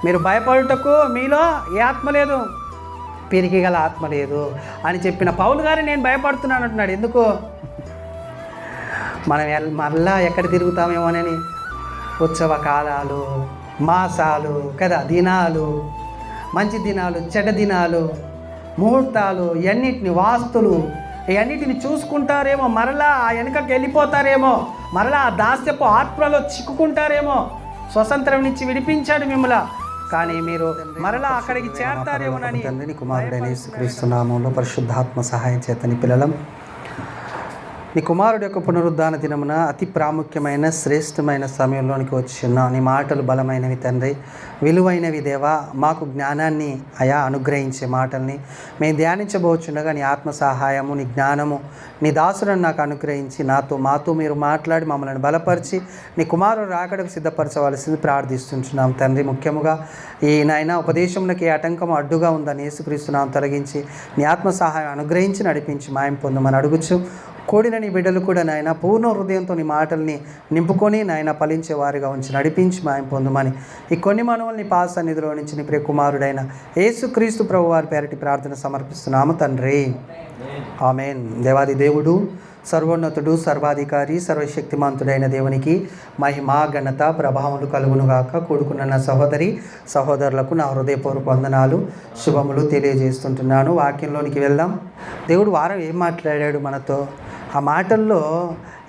మీరు భయపడుటకు మీలో ఏ ఆత్మ లేదు, పిరికి గల ఆత్మ లేదు అని చెప్పిన పౌలు గారు నేను భయపడుతున్నాను అంటున్నాడు. ఎందుకు? మనం మళ్ళా ఎక్కడ తిరుగుతామేమోనని. ఉత్సవ కాలాలు, మాసాలు కదా, దినాలు, మంచి దినాలు, చెడ్డ దినాలు, ముహూర్తాలు, ఇవన్నిటిని, వాస్తులు, ఇవన్నిటిని చూసుకుంటారేమో, మరలా ఆ వెనుకకి వెళ్ళిపోతారేమో, మరలా ఆ దాస్యపు ఆత్మలో చిక్కుకుంటారేమో. స్వతంత్రం నుంచి విడిపించాడు మిమ్మల్ని, కానీ మీరు మరలా అక్కడికి చేరతారేమోనని. తండ్రిని కుమారుడైన యేసుక్రీస్తు నామములో పరిశుద్ధాత్మ సహాయం చేతని పిల్లలం, నీ కుమారుడు యొక్క పునరుద్ధాన దినమున అతి ప్రాముఖ్యమైన శ్రేష్టమైన సమయంలోనికి వచ్చిన నీ మాటలు బలమైనవి తండ్రి, విలువైనవి దేవా. మాకు జ్ఞానాన్ని అయా అనుగ్రహించే మాటల్ని మేము ధ్యానించబోచుండగా నీ ఆత్మ సహాయము, నీ జ్ఞానము, నీ దాసులను నాకు అనుగ్రహించి మాతో మీరు మాట్లాడి మమ్మల్ని బలపరిచి నీ కుమారుడు రాకడకు సిద్ధపరచవలసింది ప్రార్థిస్తుంటున్నాం తండ్రి. ముఖ్యముగా ఈ నాయన ఉపదేశంలోకి ఆటంకం అడ్డుగా ఉందని యేసుక్రీస్తునామమున తొలగించి నీ ఆత్మ సహాయం అనుగ్రహించి నడిపించి మాయం పొందమని అడుగుచు, కూడిన నీ బిడ్డలు కూడా నాయన పూర్ణ హృదయంతో నీ మాటల్ని నింపుకొని నాయన ఫలించే వారిగా ఉంచి నడిపించి మాయం పొందుమని ఈ కొన్ని మనవుల్ని పాస్ సన్నిధిలో నుంచి నీ ప్రియ కుమారుడైన యేసుక్రీస్తు ప్రభు వారి పేరటి ప్రార్థన సమర్పిస్తున్నాము తండ్రి, ఆమేన్. దేవాది దేవుడు, సర్వోన్నతుడు, సర్వాధికారి, సర్వశక్తిమంతుడైన దేవునికి మహిమ, ఘనత, ప్రభావములు కలుగునుగాక. కూడుకున్న నా సహోదరి సహోదరులకు నా హృదయపూర్వక వందనాలు, శుభములు తెలియజేస్తుంటున్నాను. వాక్యంలోనికి వెళ్దాం. దేవుడు వారం ఏం మాట్లాడాడు మనతో, ఆ మాటల్లో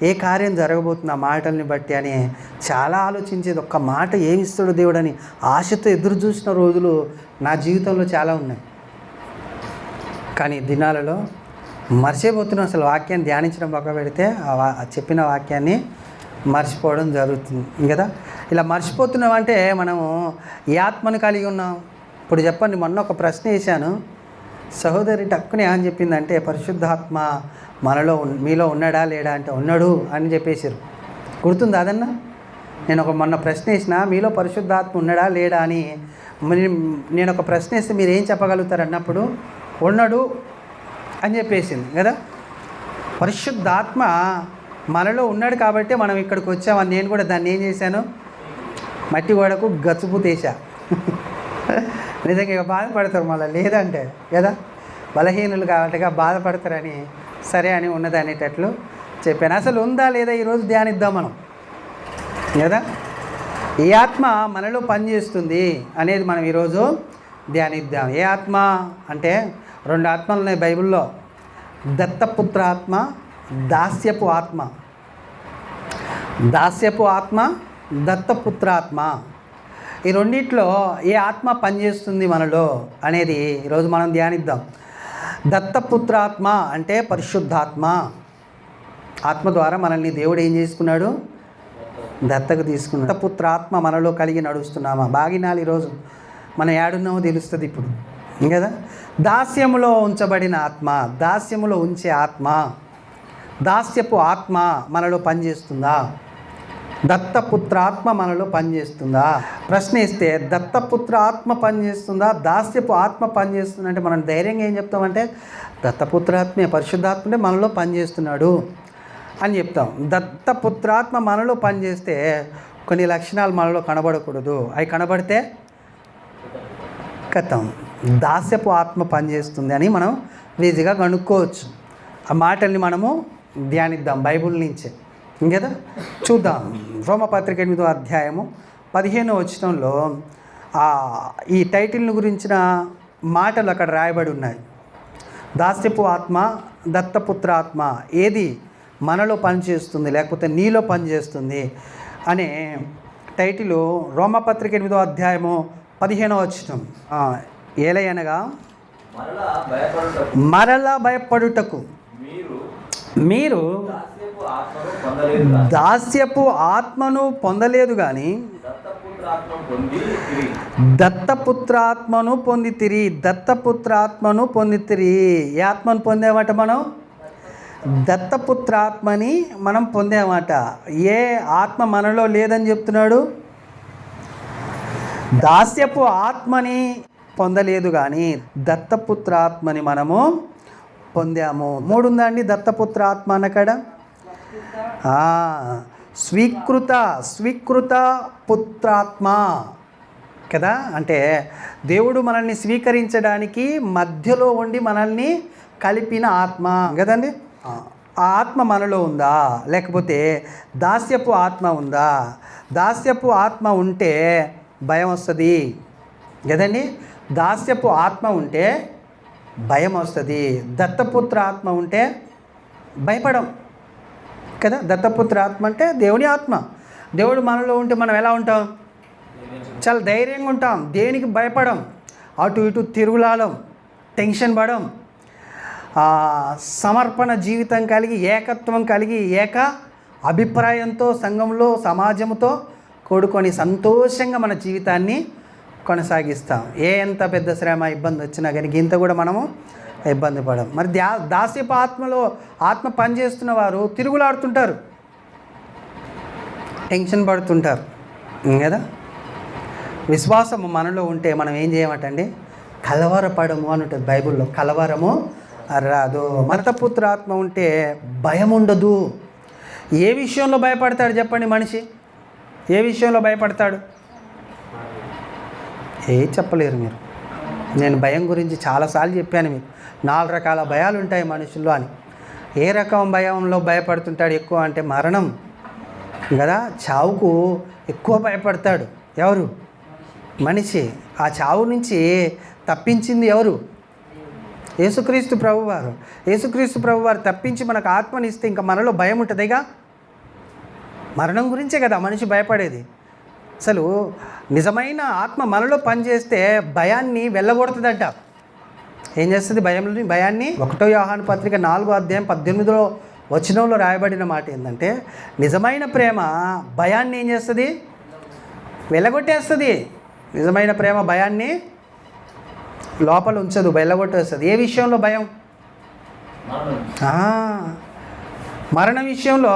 ఏ కార్యం జరగబోతుంది ఆ మాటల్ని బట్టి అని చాలా ఆలోచించేది. ఒక్క మాట ఏమిస్తాడు దేవుడు అని ఆశతో ఎదురు చూసిన రోజులు నా జీవితంలో చాలా ఉన్నాయి. కానీ దినాలలో మర్చిపోతున్నాం. అసలు వాక్యాన్ని ధ్యానించడం పక్క పెడితే చెప్పిన వాక్యాన్ని మర్చిపోవడం జరుగుతుంది కదా. ఇలా మర్చిపోతున్నాం అంటే మనము ఈ ఆత్మను కలిగి ఉన్నాం. ఇప్పుడు చెప్పండి, మొన్న ఒక ప్రశ్న వేశాను, సహోదరి టక్కుని అని చెప్పిందంటే పరిశుద్ధాత్మ మనలో మీలో ఉన్నాడా లేడా అంటే ఉన్నాడు అని చెప్పేసారు. గుర్తుంది అదన్నా? నేను మొన్న ప్రశ్న వేసిన, మీలో పరిశుద్ధాత్మ ఉన్నాడా లేడా అని. నేను ఒక ప్రశ్న వేస్తే మీరు ఏం చెప్పగలుగుతారు అన్నప్పుడు ఉన్నాడు అని చెప్పేసింది కదా. పరిశుద్ధాత్మ మనలో ఉన్నాడు కాబట్టి మనం ఇక్కడికి వచ్చామని నేను కూడా దాన్ని ఏం చేశాను, మట్టి గోడకు గచ్చుపు తీసా. నిజంగా ఇక బాధపడతారు మళ్ళీ, లేదంటే కదా బలహీనులు కాబట్టి బాధపడతారని సరే అని ఉన్నది అనేటట్లు చెప్పాను. అసలు ఉందా లేదా ఈరోజు ధ్యానిద్దాం మనం కదా. ఏ ఆత్మ మనలో పనిచేస్తుంది అనేది మనం ఈరోజు ధ్యానిద్దాం. ఏ ఆత్మ అంటే రెండు ఆత్మలు ఉన్నాయి బైబిల్లో, దత్తపుత్ర ఆత్మ, దాస్యపు ఆత్మ. దాస్యపు ఆత్మ, దత్తపుత్ర ఆత్మ. ఈ రెండిట్లో ఏ ఆత్మ పనిచేస్తుంది మనలో అనేది ఈరోజు మనం ధ్యానిద్దాం. దత్తపుత్రాత్మ అంటే పరిశుద్ధాత్మ. ఆత్మ ద్వారా మనల్ని దేవుడు ఏం చేసుకున్నాడు, దత్తకు తీసుకున్నాడు. దత్తపుత్రాత్మ మనలో కలిగి నడుస్తున్నామా? బాగినాలు ఈరోజు మనం ఏడున్నామో తెలుస్తుంది ఇప్పుడు కదా. దాస్యములో ఉంచబడిన ఆత్మ, దాస్యములో ఉంచే ఆత్మ, దాస్యపు ఆత్మ మనలో పనిచేస్తుందా? దత్తపుత్రాత్మ మనలో పనిచేస్తుందా? ప్రశ్న ఇస్తే దత్తపుత్ర ఆత్మ పనిచేస్తుందా, దాస్యపు ఆత్మ పనిచేస్తుందంటే మనం ధైర్యంగా ఏం చెప్తామంటే దత్తపుత్రాత్మే, పరిశుద్ధాత్మే మనలో పనిచేస్తున్నాడు అని చెప్తాం. దత్తపుత్రాత్మ మనలో పనిచేస్తే కొన్ని లక్షణాలు మనలో కనబడకూడదు. అవి కనబడితే కథం దాస్యపు ఆత్మ పనిచేస్తుంది అని మనం ఈజీగా కనుక్కోవచ్చు. ఆ మాటల్ని మనము ధ్యానిద్దాం బైబిల్ నుంచే కదా. చూద్దాం. రోమపత్రిక 8వ అధ్యాయము 15వ వచనంలో ఈ టైటిల్ని గురించిన మాటలు అక్కడ రాయబడి ఉన్నాయి. దాస్యపు ఆత్మ, దత్తపుత్ర ఆత్మ ఏది మనలో పనిచేస్తుంది లేకపోతే నీలో పనిచేస్తుంది అనే టైటిల్ రోమపత్రిక 8వ అధ్యాయము 15వ వచనం. ఏలయనగా మరలా భయపడుటకు మీరు దాస్యపు ఆత్మను పొందలేదు కానీ దత్తపుత్రాత్మను పొందితిరి. దత్తపుత్రాత్మను పొందితిరి. ఏ ఆత్మను పొందామట మనం? దత్తపుత్రాత్మని మనం పొందామట. ఏ ఆత్మ మనలో లేదని చెప్తున్నాడు? దాస్యపు ఆత్మని పొందలేదు కానీ దత్తపుత్రాత్మని మనము పొందాము. 3 ఉందా అండి దత్తపుత్ర ఆత్మ అన్నకాడ? స్వీకృత పుత్రాత్మ. కదా. అంటే దేవుడు మనల్ని స్వీకరించడానికి మధ్యలో ఉండి మనల్ని కలిపిన ఆత్మ కదండి. ఆ ఆత్మ మనలో ఉందా, లేకపోతే దాస్యపు ఆత్మ ఉందా? దాస్యపు ఆత్మ ఉంటే భయం వస్తుంది కదండి. దాస్యపు ఆత్మ ఉంటే భయం వస్తుంది. దత్తపుత్ర ఆత్మ ఉంటే భయపడం కదా. దత్తపుత్ర ఆత్మ అంటే దేవుని ఆత్మ. దేవుడు మనలో ఉంటే మనం ఎలా ఉంటాం? చాలా ధైర్యంగా ఉంటాం, దేనికి భయపడం, అటు ఇటు తిరుగులాడం, టెన్షన్ పడం, సమర్పణ జీవితం కలిగి, ఏకత్వం కలిగి, ఏక అభిప్రాయంతో సంఘంలో సమాజంతో కూడుకొని సంతోషంగా మన జీవితాన్ని కొనసాగిస్తాం. ఎంత పెద్ద శ్రమ ఇబ్బంది వచ్చినా కానీ ఇంత కూడా మనము ఇబ్బంది పడం. మరి దాస్యపు ఆత్మలో ఆత్మ పనిచేస్తున్న వారు తిరుగులాడుతుంటారు, టెన్షన్ పడుతుంటారు కదా. విశ్వాసము మనలో ఉంటే మనం ఏం చేయమంటండి? కలవరపడము అని ఉంటుంది బైబిల్లో. కలవరము రాదు. దత్తపుత్ర ఆత్మ ఉంటే భయం ఉండదు. ఏ విషయంలో భయపడతాడు చెప్పండి మనిషి? ఏ విషయంలో భయపడతాడు? చెప్పలేరు మీరు. నేను భయం గురించి చాలాసార్లు చెప్పాను మీకు. 4 రకాల భయాలు ఉంటాయి మనుషుల్లో అని. ఏ రకం భయంలో భయపడుతుంటాడు ఎక్కువ అంటే మరణం కదా. చావుకు ఎక్కువ భయపడతాడు ఎవరు? మనిషి. ఆ చావు నుంచి తప్పించింది ఎవరు? యేసుక్రీస్తు ప్రభువారు. యేసుక్రీస్తు ప్రభువారు తప్పించి మనకు ఆత్మనిస్తే ఇంకా మనలో భయం ఉంటుందిగా. మరణం గురించే కదా మనిషి భయపడేది. అసలు నిజమైన ఆత్మ మనలో పనిచేస్తే భయాన్ని వెళ్ళగొడుతుందంట. ఏం చేస్తుంది? భయాన్ని 1 యోహాను పత్రిక 4వ అధ్యాయం 18వ వచనంలో రాయబడిన మాట ఏంటంటే, నిజమైన ప్రేమ భయాన్ని ఏం చేస్తుంది? వెళ్ళగొట్టేస్తుంది. నిజమైన ప్రేమ భయాన్ని లోపల ఉంచదు, వెళ్ళగొట్టేస్తుంది. ఏ విషయంలో భయం? మరణ విషయంలో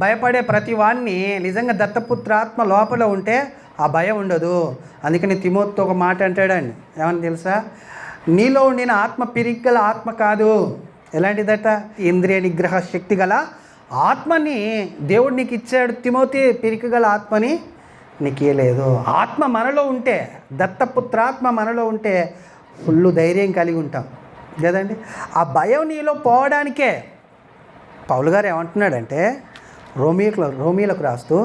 భయపడే ప్రతి వాడిని నిజంగా దత్తపుత్రాత్మ లోపల ఉంటే ఆ భయం ఉండదు. అందుకని తిమోతితో ఒక మాట అంటాడండి, ఏమని తెలుసా? నీలో ఉండిన ఆత్మ పిరిగ్గల ఆత్మ కాదు. ఎలాంటిదట? ఇంద్రియ నిగ్రహ శక్తి గల ఆత్మని దేవుడు నీకు ఇచ్చాడు తిమోతి. పిరికగల ఆత్మని నీకు ఇవ్వలేదు. ఆత్మ మనలో ఉంటే, దత్తపుత్రాత్మ మనలో ఉంటే ఫుల్ ధైర్యం కలిగి ఉంటాం కదండి. ఆ భయం నీలో పోవడానికే పౌలు గారు ఏమంటున్నాడంటే రోమీలకు రాస్తూ,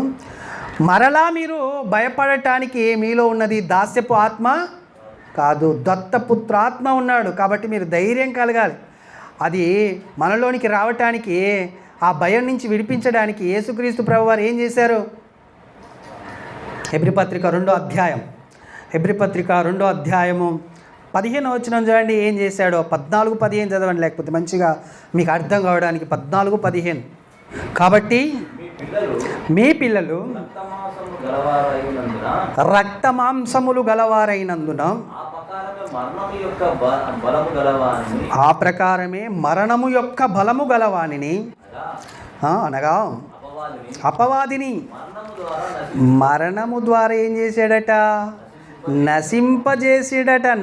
మరలా మీరు భయపడటానికి మీలో ఉన్నది దాస్యపు ఆత్మ కాదు, దత్తపుత్రాత్మ ఉన్నాడు. కాబట్టి మీరు ధైర్యం కలగాలి. అది మనలోనికి రావటానికి, ఆ భయం నుంచి విడిపించడానికి యేసుక్రీస్తు ప్రభువారు ఏం చేశారు? హెబ్రీ పత్రిక 2వ అధ్యాయం 15వ వచనం చూడండి ఏం చేశాడో. 14-15 చదవండి, లేకపోతే మంచిగా మీకు అర్థం కావడానికి. 14-15. కాబట్టి మీ పిల్లలు రక్త మాంసములు గలవారైనందున ఆ ప్రకారమే మరణము యొక్క బలము గలవానిని అనగా అపవాదిని మరణము ద్వారా ఏం చేశాడట?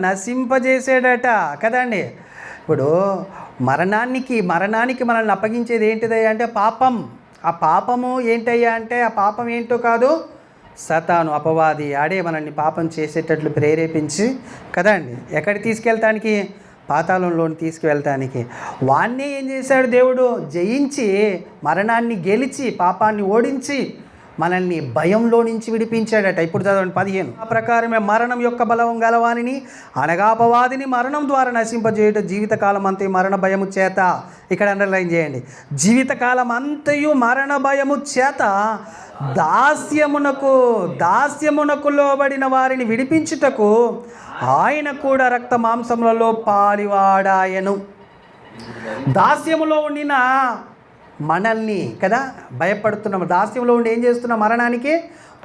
నశింపజేసాడట కదండి. ఇప్పుడు మరణానికి మనల్ని అప్పగించేది ఏంటిది అంటే పాపం. ఆ పాపము ఏంటయ్యా అంటే, ఆ పాపం ఏంటో కాదు, సతాను, అపవాది. ఆడే మనల్ని పాపం చేసేటట్లు ప్రేరేపించి కదండి ఎక్కడికి తీసుకెళ్తానికి? పాతాళంలోని తీసుకువెళ్తానికి. వాణ్ణి ఏం చేశాడు దేవుడు? జయించి, మరణాన్ని గెలిచి, పాపాన్ని ఓడించి మనల్ని భయంలో నుంచి విడిపించాడట. ఇప్పుడు చదవండి 15. ఆ ప్రకారమే మరణం యొక్క బలం గలవానిని అనగా అపవాదిని మరణం ద్వారా నశింపజేయుట జీవితకాలం అంతయు మరణ భయము చేత. ఇక్కడ అండర్లైన్ చేయండి, జీవితకాలం అంతయు మరణ భయము చేత దాస్యమునకు లోబడిన వారిని విడిపించుటకు ఆయన కూడా రక్త మాంసములలో పాలివాడాయను. దాస్యములో ఉండిన మనల్ని కదా భయపడుతున్నాం, దాస్యంలో ఉండి ఏం చేస్తున్న మరణానికి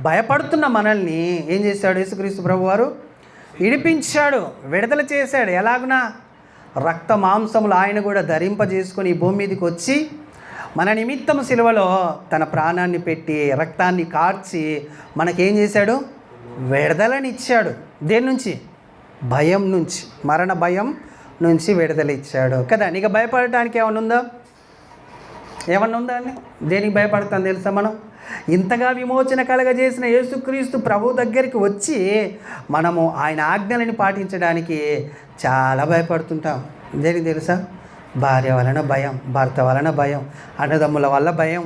భయపడుతున్న మనల్ని ఏం చేశాడు? యేసుక్రీస్తు ప్రభువారు విడిపించాడు, విడుదల చేశాడు. ఎలాగునా? రక్త మాంసములు ఆయన కూడా ధరింపజేసుకొని ఈ భూమి మీదకి వచ్చి మన నిమిత్తం సిలువలో తన ప్రాణాన్ని పెట్టి రక్తాన్ని కార్చి మనకేం చేశాడు? విడుదలనిచ్చాడు. దేని నుంచి? భయం నుంచి, మరణ భయం నుంచి విడుదల ఇచ్చాడు కదా. నీకు భయపడటానికి ఏమన్నా ఉందా? ఏమన్నా ఉందా అండి? దేనికి భయపడతాం తెలుసా మనం? ఇంతగా విమోచన కలగజేసిన యేసుక్రీస్తు ప్రభు దగ్గరికి వచ్చి మనము ఆయన ఆజ్ఞలను పాటించడానికి చాలా భయపడుతుంటాం. దేనికి తెలుసా? భార్య వలన భయం, భర్త వలన భయం, అన్నదమ్ముల వల్ల భయం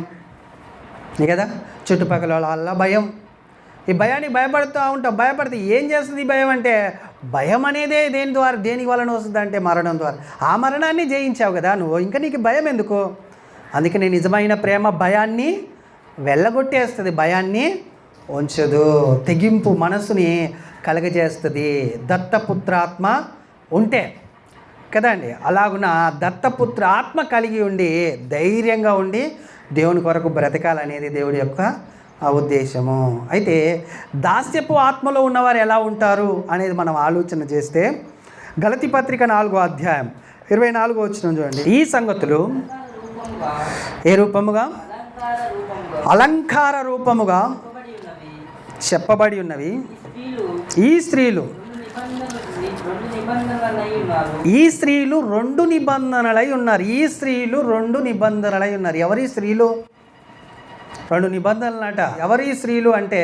కదా, చుట్టుపక్కల వాళ్ళ వల్ల భయం. ఈ భయానికి భయపడుతూ ఉంటాం. భయపడితే ఏం చేస్తుంది ఈ భయం అంటే, భయం అనేదే దేనికి వలన వస్తుంది అంటే మరణం ద్వారా. ఆ మరణాన్ని జయించావు కదా నువ్వు, ఇంకా నీకు భయం ఎందుకు? అందుకని నిజమైన ప్రేమ భయాన్ని వెళ్ళగొట్టేస్తుంది, భయాన్ని ఉంచదు, తెగింపు మనసుని కలగజేస్తుంది. దత్తపుత్రాత్మ ఉంటే కదండి, అలాగున దత్తపుత్ర ఆత్మ కలిగి ఉండి ధైర్యంగా ఉండి దేవుని కొరకు బ్రతకాలనేది దేవుడి యొక్క ఉద్దేశము. అయితే దాస్యపు ఆత్మలో ఉన్నవారు ఎలా ఉంటారు అనేది మనం ఆలోచన చేస్తే, గలతీ పత్రిక 4వ అధ్యాయం 24వ వచనం చూడండి. ఈ సంగతులు ఏ రూపముగా? అలంకార రూపముగా చెప్పబడి ఉన్నవి. ఈ స్త్రీలు రెండు నిబంధనలై ఉన్నారు. ఈ స్త్రీలు రెండు నిబంధనలై ఉన్నారు. ఎవరి స్త్రీలు? రెండు నిబంధనలట. ఎవరి స్త్రీలు అంటే,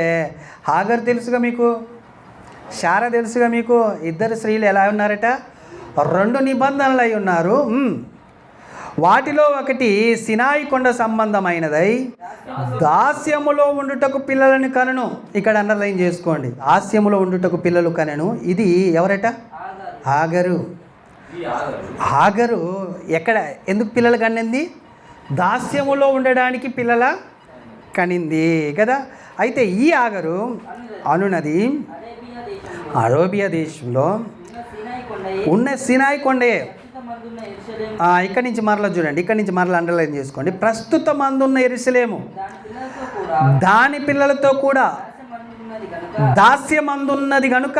హాగర్ తెలుసుగా మీకు, శారా తెలుసుగా మీకు. ఇద్దరు స్త్రీలు ఎలా ఉన్నారట? రెండు నిబంధనలై ఉన్నారు. వాటిలో ఒకటి సినాయి కొండ సంబంధమైనదై దాస్యములో ఉండుటకు పిల్లలను కనను. ఇక్కడ అండర్లైన్ చేసుకోండి, దాస్యములో ఉండుటకు పిల్లలు కనను. ఇది ఎవరట? హాగరు. హాగరు ఎక్కడ ఎందుకు పిల్లలు కనింది? దాస్యములో ఉండడానికి పిల్లల కనింది కదా. అయితే ఈ హాగరు అనునది అరేబియా దేశంలో ఉన్న సినాయి కొండే. ఇక్కడి నుంచి మరలా చూడండి, ఇక్కడి నుంచి మరలా అండర్లైన్ చేసుకోండి. ప్రస్తుతం అందున్న యెరూషలేము దాని పిల్లలతో కూడా దాస్యమందున్నది కనుక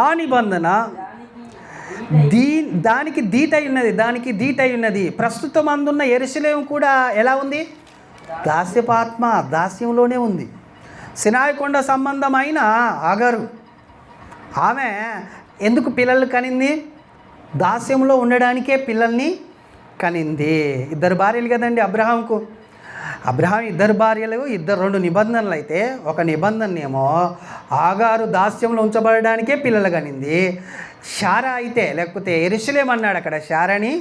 ఆ నిబంధన దానికి దీటై ఉన్నది. ప్రస్తుతం అందున్న యెరూషలేము కూడా ఎలా ఉంది? దాస్యపాత్మ, దాస్యంలోనే ఉంది. సినాయి కొండ సంబంధమైన హాగరు ఆమె ఎందుకు పిల్లలు కనింది? దాస్యంలో ఉండడానికే పిల్లల్ని కనింది. ఇద్దరు భార్యలు కదండి అబ్రహాంకు. అబ్రహాం ఇద్దరు భార్యలు, రెండు నిబంధనలు. అయితే ఒక నిబంధన ఏమో హాగారు దాస్యంలో ఉంచబడడానికే పిల్లలు కనింది. శారా అయితే, లేకపోతే యెరూషలేము అన్నాడు అక్కడ శారాని.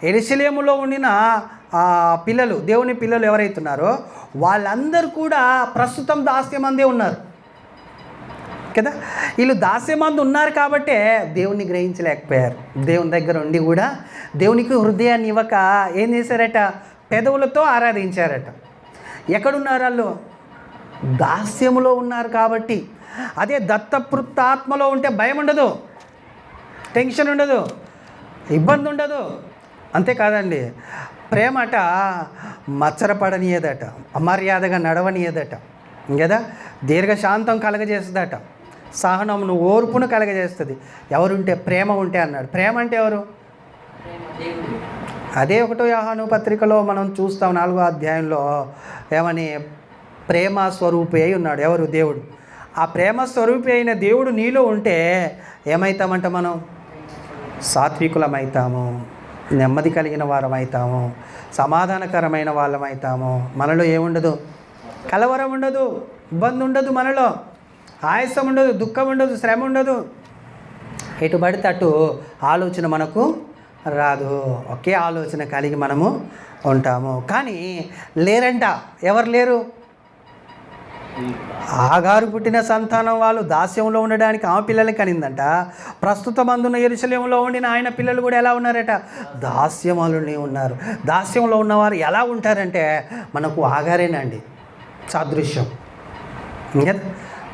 యెరూషలేములో ఉండిన పిల్లలు, దేవుని పిల్లలు ఎవరైతున్నారో వాళ్ళందరూ కూడా ప్రస్తుతం దాస్యమందే ఉన్నారు కదా. వీళ్ళు దాస్యమందు ఉన్నారు కాబట్టే దేవుణ్ణి గ్రహించలేకపోయారు. దేవుని దగ్గర ఉండి కూడా దేవునికి హృదయాన్ని ఇవ్వక ఏం చేశారట? పెదవులతో ఆరాధించారట. ఎక్కడున్నారు వాళ్ళు? దాస్యములో ఉన్నారు కాబట్టి. అదే దత్తపుత్రాత్మలో ఉంటే భయం ఉండదు, టెన్షన్ ఉండదు, ఇబ్బంది ఉండదు. అంతేకాదండి, ప్రేమట మచ్చరపడనియదట, అమర్యాదగా నడవనియదట కదా. దీర్ఘశాంతం కలగజేస్తుందట, సహనమును ఓర్పును కలగజేస్తుంది. ఎవరుంటే? ప్రేమ ఉంటే అన్నాడు. ప్రేమ అంటే ఎవరు? అదే 1వ యోహాను పత్రికలో మనం చూస్తాం 4వ అధ్యాయంలో ఏమని? ప్రేమ స్వరూపి అయి ఉన్నాడు. ఎవరు? దేవుడు. ఆ ప్రేమ స్వరూపి అయిన దేవుడు నీలో ఉంటే ఏమవుతామంట? మనం సాత్వికులమవుతాము, నెమ్మది కలిగిన వారం అవుతాము, సమాధానకరమైన వాళ్ళం అవుతాము. మనలో ఏముండదు? కలవరం ఉండదు, ఇబ్బంది ఉండదు, మనలో ఆయాసం ఉండదు, దుఃఖం ఉండదు, శ్రమ ఉండదు. ఎటు పడితే అటు ఆలోచన మనకు రాదు. ఒకే ఆలోచన కలిగి మనము ఉంటాము. కానీ లేరంట. ఎవరు లేరు? హాగారు పుట్టిన సంతానం వాళ్ళు దాస్యంలో ఉండడానికి ఆమె పిల్లలు కనిందంట. ప్రస్తుతం అందున్న యెరూషలేములో ఉండిన ఆయన పిల్లలు కూడా ఎలా ఉన్నారట? దాస్యములోనే ఉన్నారు. దాస్యంలో ఉన్నవారు ఎలా ఉంటారంటే మనకు హాగారేనండి సాదృశ్యం. ఇంకా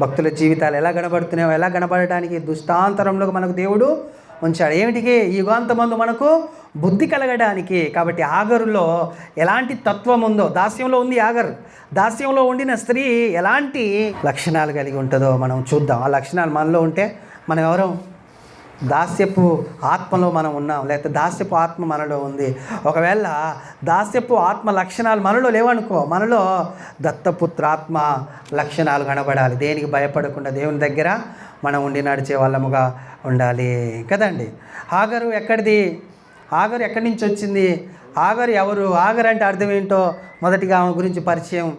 భక్తుల జీవితాలు ఎలా కనబడుతున్నాయో, ఎలా కనబడటానికి దుష్టాంతరంలో మనకు దేవుడు ఉంచాడు. ఏమిటికి? యుగాంతమందు మనకు బుద్ధి కలగడానికి. కాబట్టి హాగరులో ఎలాంటి తత్వం ఉందో, దాస్యంలో ఉంది హాగరు. దాస్యంలో ఉండిన స్త్రీ ఎలాంటి లక్షణాలు కలిగి ఉంటుందో మనం చూద్దాం. ఆ లక్షణాలు మనలో ఉంటే మనం ఎవరు? దాస్యపు ఆత్మలో మనం ఉన్నాం, లేకపోతే దాస్యపు ఆత్మ మనలో ఉంది. ఒకవేళ దాస్యపు ఆత్మ లక్షణాలు మనలో లేవనుకో, మనలో దత్తపుత్రాత్మ లక్షణాలు కనబడాలి. దేనికి భయపడకుండా దేవుని దగ్గర మనం ఉండి నడిచే వాళ్ళముగా ఉండాలి కదండి. హాగరు ఎక్కడిది? ఆగరు ఎక్కడి నుంచి వచ్చింది, ఆగరు ఎవరు, ఆగరు అంటే అర్థం ఏంటో మొదటిగా ఆమె గురించి పరిచయం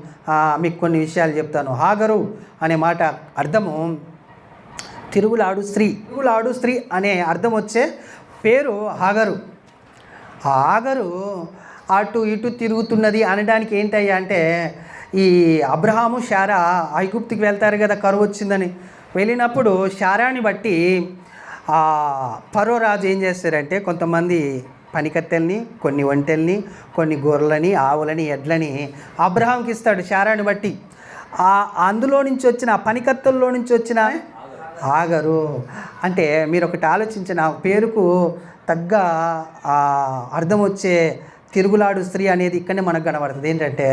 మీకు కొన్ని విషయాలు చెప్తాను. ఆగరు అనే మాట అర్థము తిరుగులాడు స్త్రీ. తిరుగులాడు స్త్రీ అనే అర్థం వచ్చే పేరు ఆగరు. ఆ ఆగరు అటు ఇటు తిరుగుతున్నది అనడానికి ఏంటయ్యా అంటే, ఈ అబ్రహాము శారా ఐగుప్తుకి వెళ్తారు కదా, కరువు వచ్చిందని. వెళ్ళినప్పుడు శారాని బట్టి ఫరో రాజు ఏం చేస్తారంటే, కొంతమంది పనికత్తెల్ని, కొన్ని ఒంటెల్ని, కొన్ని గొర్రెలని, ఆవులని, ఎడ్లని అబ్రహాంకి ఇస్తాడు శారాని బట్టి. అందులో నుంచి వచ్చిన పనికత్తెల్లో నుంచి వచ్చిన ఆగరు అంటే మీరు ఒకటి ఆలోచించిన పేరుకు తగ్గ అర్థం వచ్చే తిరుగులాడు స్త్రీ అనేది ఇక్కడనే మనకు కనబడుతుంది. ఏంటంటే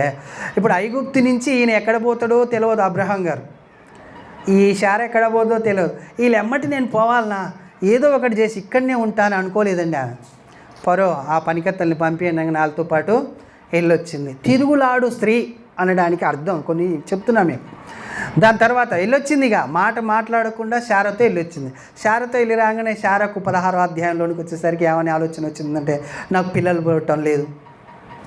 ఇప్పుడు ఐగుప్తు నుంచి ఈయన ఎక్కడ పోతాడో తెలియదు అబ్రహాం గారు, ఈ శారా ఎక్కడ పోతుందో తెలియదు. వీళ్ళు ఎమ్మటి నేను పోవాలనా, ఏదో ఒకటి చేసి ఇక్కడనే ఉంటాను అనుకోలేదండి ఆమె. ఫరో ఆ పనికత్తల్ని పంపించడానికి నాలుగుతో పాటు వెళ్ళొచ్చింది. తిరుగులాడు స్త్రీ అనడానికి అర్థం కొన్ని చెప్తున్నా మీకు. దాని తర్వాత వెళ్ళొచ్చిందిగా, మాట మాట్లాడకుండా శారాతో వెళ్ళొచ్చింది. శారాతో వెళ్ళి రాగానే శారాకు 16వ అధ్యాయంలోనికి వచ్చేసరికి ఏమని ఆలోచన వచ్చిందంటే, నాకు పిల్లలు పుట్టడం లేదు,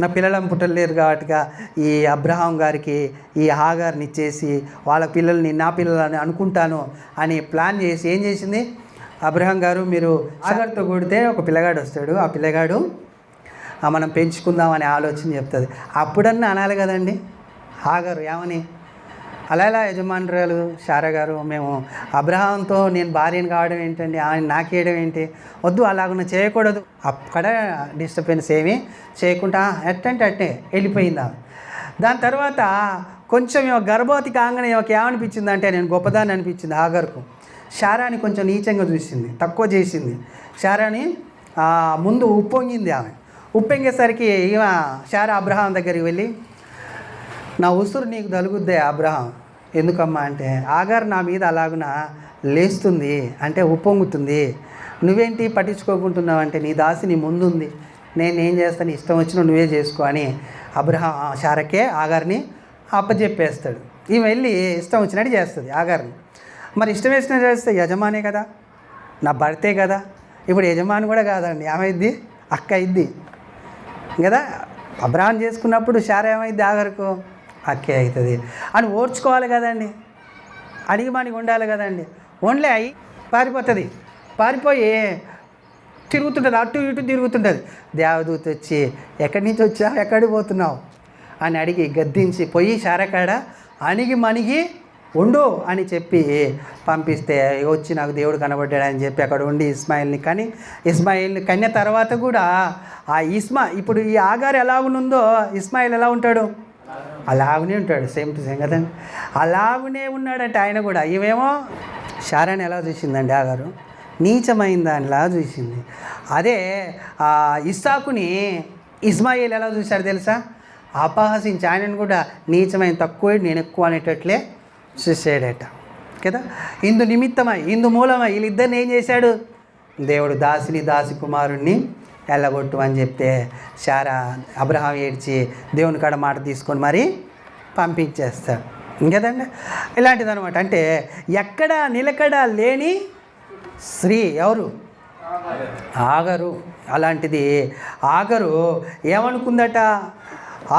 నా పిల్లలను పుట్టలేరు కాబట్టిగా ఈ అబ్రహాం గారికి ఈ హాగార్ని ఇచ్చేసి వాళ్ళ పిల్లల్ని నా పిల్లలని అనుకుంటాను అని ప్లాన్ చేసి ఏం చేసింది, అబ్రహాం గారు మీరు హాగార్తో కొడితే ఒక పిల్లగాడు వస్తాడు, ఆ పిల్లగాడు మనం పెంచుకుందామనే ఆలోచన చెప్తుంది. అప్పుడన్నా అనాలి కదండి హాగారు ఏమని, అలా ఎలా యజమానురాలు శారా గారు మేము అబ్రహాంతో నేను భార్యను కావడం ఏంటండి, ఆయన నాకేయడం ఏంటి, వద్దు అలాగ చేయకూడదు. అక్కడ డిస్టర్బెన్స్ ఏమీ చేయకుండా ఎట్టంటే అట్టే వెళ్ళిపోయిందా. దాని తర్వాత కొంచెం గర్భవతి కాగానే ఏమనిపించింది అంటే, నేను గొప్పదాన్ని అనిపించింది హాగర్కు. శారాని కొంచెం నీచంగా చూసింది, తక్కువ చేసింది. శారాని ముందు ఉప్పొంగింది. ఆమె ఉప్పొంగేసరికి ఈమె శారా అబ్రహాం దగ్గరికి వెళ్ళి, నా ఉసురు నీకు తలుగుద్దే అబ్రహాం, ఎందుకమ్మా అంటే, ఆగారు నా మీద అలాగున లేస్తుంది అంటే ఉప్పొంగుతుంది, నువ్వేంటి పట్టించుకోకుంటున్నావు అంటే, నీ దాసి నీ ముందుంది, నేనేం చేస్తాను, ఇష్టం వచ్చిన నువ్వే చేసుకో అని అబ్రహాం శారకే ఆగారిని అప్పచెప్పేస్తాడు. ఈమె వెళ్ళి ఇష్టం వచ్చినట్టు చేస్తుంది ఆగారిని. మరి ఇష్టం వేసినట్టు చేస్తే యజమానే కదా, నా భర్తే కదా, ఇప్పుడు యజమాని కూడా కాదండి, ఏమైద్ది అక్క ఇద్ది కదా. అబ్రహాం చేసుకున్నప్పుడు శారా ఏమైద్ది ఆగరకు అక్కే అవుతుంది అని ఓర్చుకోవాలి కదండి, అడిగి మనకి ఉండాలి కదండి. ఓన్లీ అయి పారిపోతుంది, పారిపోయి తిరుగుతుంటుంది, అటు ఇటు తిరుగుతుంటుంది. దేవదూత వచ్చి ఎక్కడి నుంచి వచ్చావు, ఎక్కడికి పోతున్నావు అని అడిగి గద్దించి పోయి శారకాడ అణిగి మణిగి ఉండు అని చెప్పి పంపిస్తే, వచ్చి నాకు దేవుడు కనబడ్డాడని చెప్పి అక్కడ ఉండి ఇస్మాయిల్ని కన్య తర్వాత కూడా ఇప్పుడు ఈ ఆగారు ఎలాగునుందో ఇస్మాయిల్ ఎలా ఉంటాడు, అలాగనే ఉంటాడు, సేమ్ టు సేమ్ కదండి, అలాగనే ఉన్నాడంటే ఆయన కూడా. ఇవేమో శారాని ఎలా చూసిందండి ఆగారు, నీచమైన దానిలా చూసింది. అదే ఇస్సాకుని ఇస్మాయిల్ ఎలా చూశాడు తెలుసా, అపహసించి ఆయనను కూడా నీచమైన తక్కువ నేను ఎక్కువ అనేటట్లే చూసాడట కదా. ఇందు నిమిత్తమై ఇందు మూలమై వీళ్ళిద్దరిని ఏం చేశాడు, దేవుడు దాసి కుమారుణ్ణి వెళ్ళగొట్టు అని చెప్తే శారా అబ్రహాం ఏడ్చి దేవుని కాడ మాట తీసుకొని మరి పంపించేస్తాడు ఇంకదండి. ఇలాంటిదనమాట. అంటే ఎక్కడ నిలకడ లేని స్త్రీ ఎవరు, ఆగరు. అలాంటిది ఆగరు ఏమనుకుందట,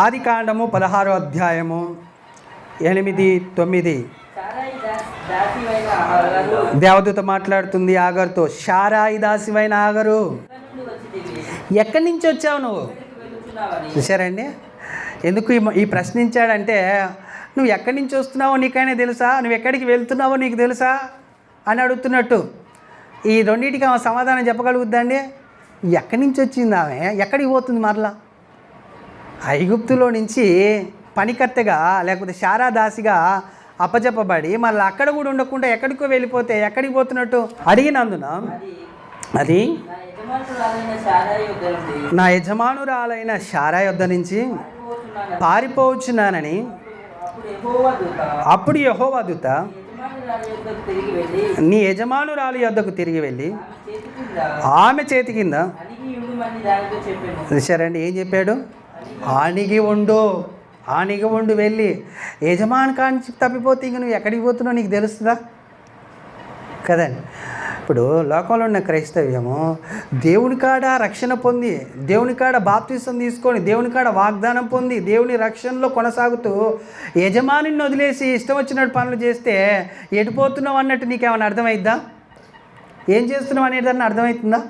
ఆదికాండము 16వ అధ్యాయము 8-9 దేవదూత మాట్లాడుతుంది ఆగరుతో, శారాయి దాసివైన ఆగరు ఎక్కడి నుంచి వచ్చావు నువ్వు. చూసారండి ఎందుకు ఈ ప్రశ్నించాడంటే, నువ్వు ఎక్కడి నుంచి వస్తున్నావో నీకైనా తెలుసా, నువ్వు ఎక్కడికి వెళ్తున్నావో నీకు తెలుసా అని అడుగుతున్నట్టు. ఈ రెండింటికి ఆమె సమాధానం చెప్పగలుగుద్దండి. ఎక్కడి నుంచి వచ్చింది ఆమె, ఎక్కడికి పోతుంది మరలా, ఐగుప్తులో నుంచి పనికత్తెగా లేకపోతే శారా దాసిగా అప్పచెప్పబడి మళ్ళీ అక్కడ కూడా ఉండకుండా ఎక్కడికో వెళ్ళిపోతే ఎక్కడికి పోతున్నట్టు అడిగినందున, అది నా యజమానురాలైన శారా యొద్ద నుంచి పారిపోవచ్చున్నానని. అప్పుడు యెహోవా దూత నీ యజమానురాలి యొద్దకు తిరిగి వెళ్ళి ఆమె చేతి కింద, చూశారండి ఏం చెప్పాడు, ఆనిగి ఉండు వెళ్ళి యజమాని కాంచి తప్పిపోతే ఇంక నువ్వు ఎక్కడికి పోతున్నావు నీకు తెలుస్తుందా కదండి. ఇప్పుడు లోకంలో ఉన్న క్రైస్తవ్యము దేవుని కాడ రక్షణ పొంది, దేవుని కాడ బాప్తిసం తీసుకొని, దేవుని కాడ వాగ్దానం పొంది, దేవుని రక్షణలో కొనసాగుతూ యజమానిని వదిలేసి ఇష్టం వచ్చినట్టు పనులు చేస్తే ఎటుపోతున్నావు అన్నట్టు నీకేమైనా అర్థమైద్దా? ఏం చేస్తున్నావు అనేదాన్ని అర్థమవుతుందా?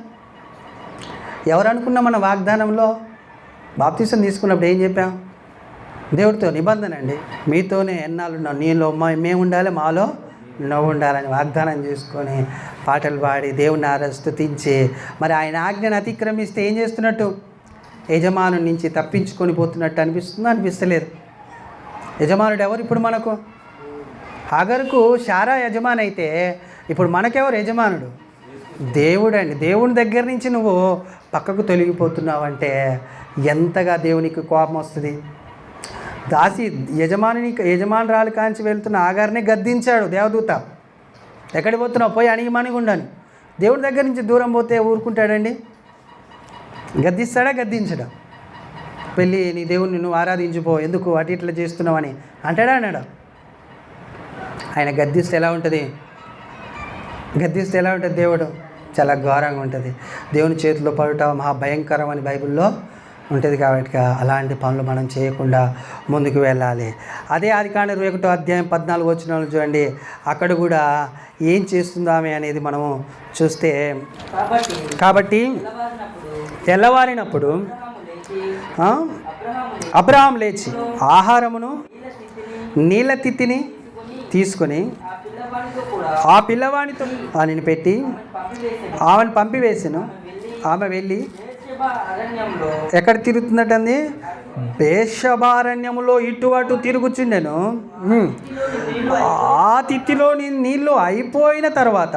ఎవరు అనుకున్నా మన వాగ్దానంలో బాప్తిసం తీసుకున్నప్పుడు ఏం చెప్పాం? దేవుడితో నిబంధన అండి, మీతోనే ఎన్నాళ్ళు నీలో మేము ఉండాలి, మాలో నువ్వు ఉండాలని వాగ్దానం చేసుకొని పాటలు పాడి దేవుని స్తుతించి, మరి ఆయన ఆజ్ఞను అతిక్రమిస్తే ఏం చేస్తున్నట్టు? యజమాను నుంచి తప్పించుకొని పోతున్నట్టు అనిపిస్తుందా? అనిపిస్తలేదు. యజమానుడు ఎవరు ఇప్పుడు మనకు? హాగరుకు శారా యజమాని అయితే ఇప్పుడు మనకెవరు యజమానుడు? దేవుడు అండి. దేవుని దగ్గర నుంచి నువ్వు పక్కకు తొలగిపోతున్నావంటే ఎంతగా దేవునికి కోపం వస్తుంది. యజమానురాలు కాంచి వెళ్తున్న ఆగారిని గద్దించాడు దేవదూత. ఎక్కడికి పోతున్నావు? పోయి అణిగిమణిగి ఉండని. దేవుడి దగ్గర నుంచి దూరం పోతే ఊరుకుంటాడండి? గద్దిస్తాడా? గద్దించడా? వెళ్ళి నీ దేవుణ్ణి నువ్వు ఆరాధించిపో, ఎందుకు అటు ఇట్లా చేస్తున్నావని అంటాడా? అన్నాడా? ఆయన గద్దిస్తే ఎలా ఉంటుంది? దేవుడు చాలా ఘోరంగా ఉంటుంది. దేవుని చేతిలో పడుట మహాభయంకరం అని బైబిల్లో ఉంటుంది. కాబట్టి అలాంటి పనులు మనం చేయకుండా ముందుకు వెళ్ళాలి. అదే ఆదికాండ 21వ అధ్యాయం 14 వచనాలు చూడండి. అక్కడ కూడా ఏం చేస్తుందో ఆమె అనేది మనము చూస్తే, కాబట్టి తెల్లవారినప్పుడు అబ్రహాము లేచి ఆహారమును నీళ్ళ తిత్తిని తీసుకొని ఆ పిల్లవానితో ఆమెను పెట్టి ఆమెను పంపివేసాను. ఆమె వెళ్ళి ఎక్కడ తిరుగుతున్నట్టంది? బేషబారణ్యములో ఇటు అటు తిరుగుచుండెను. ఆ తిత్తిలో నీళ్ళు అయిపోయిన తర్వాత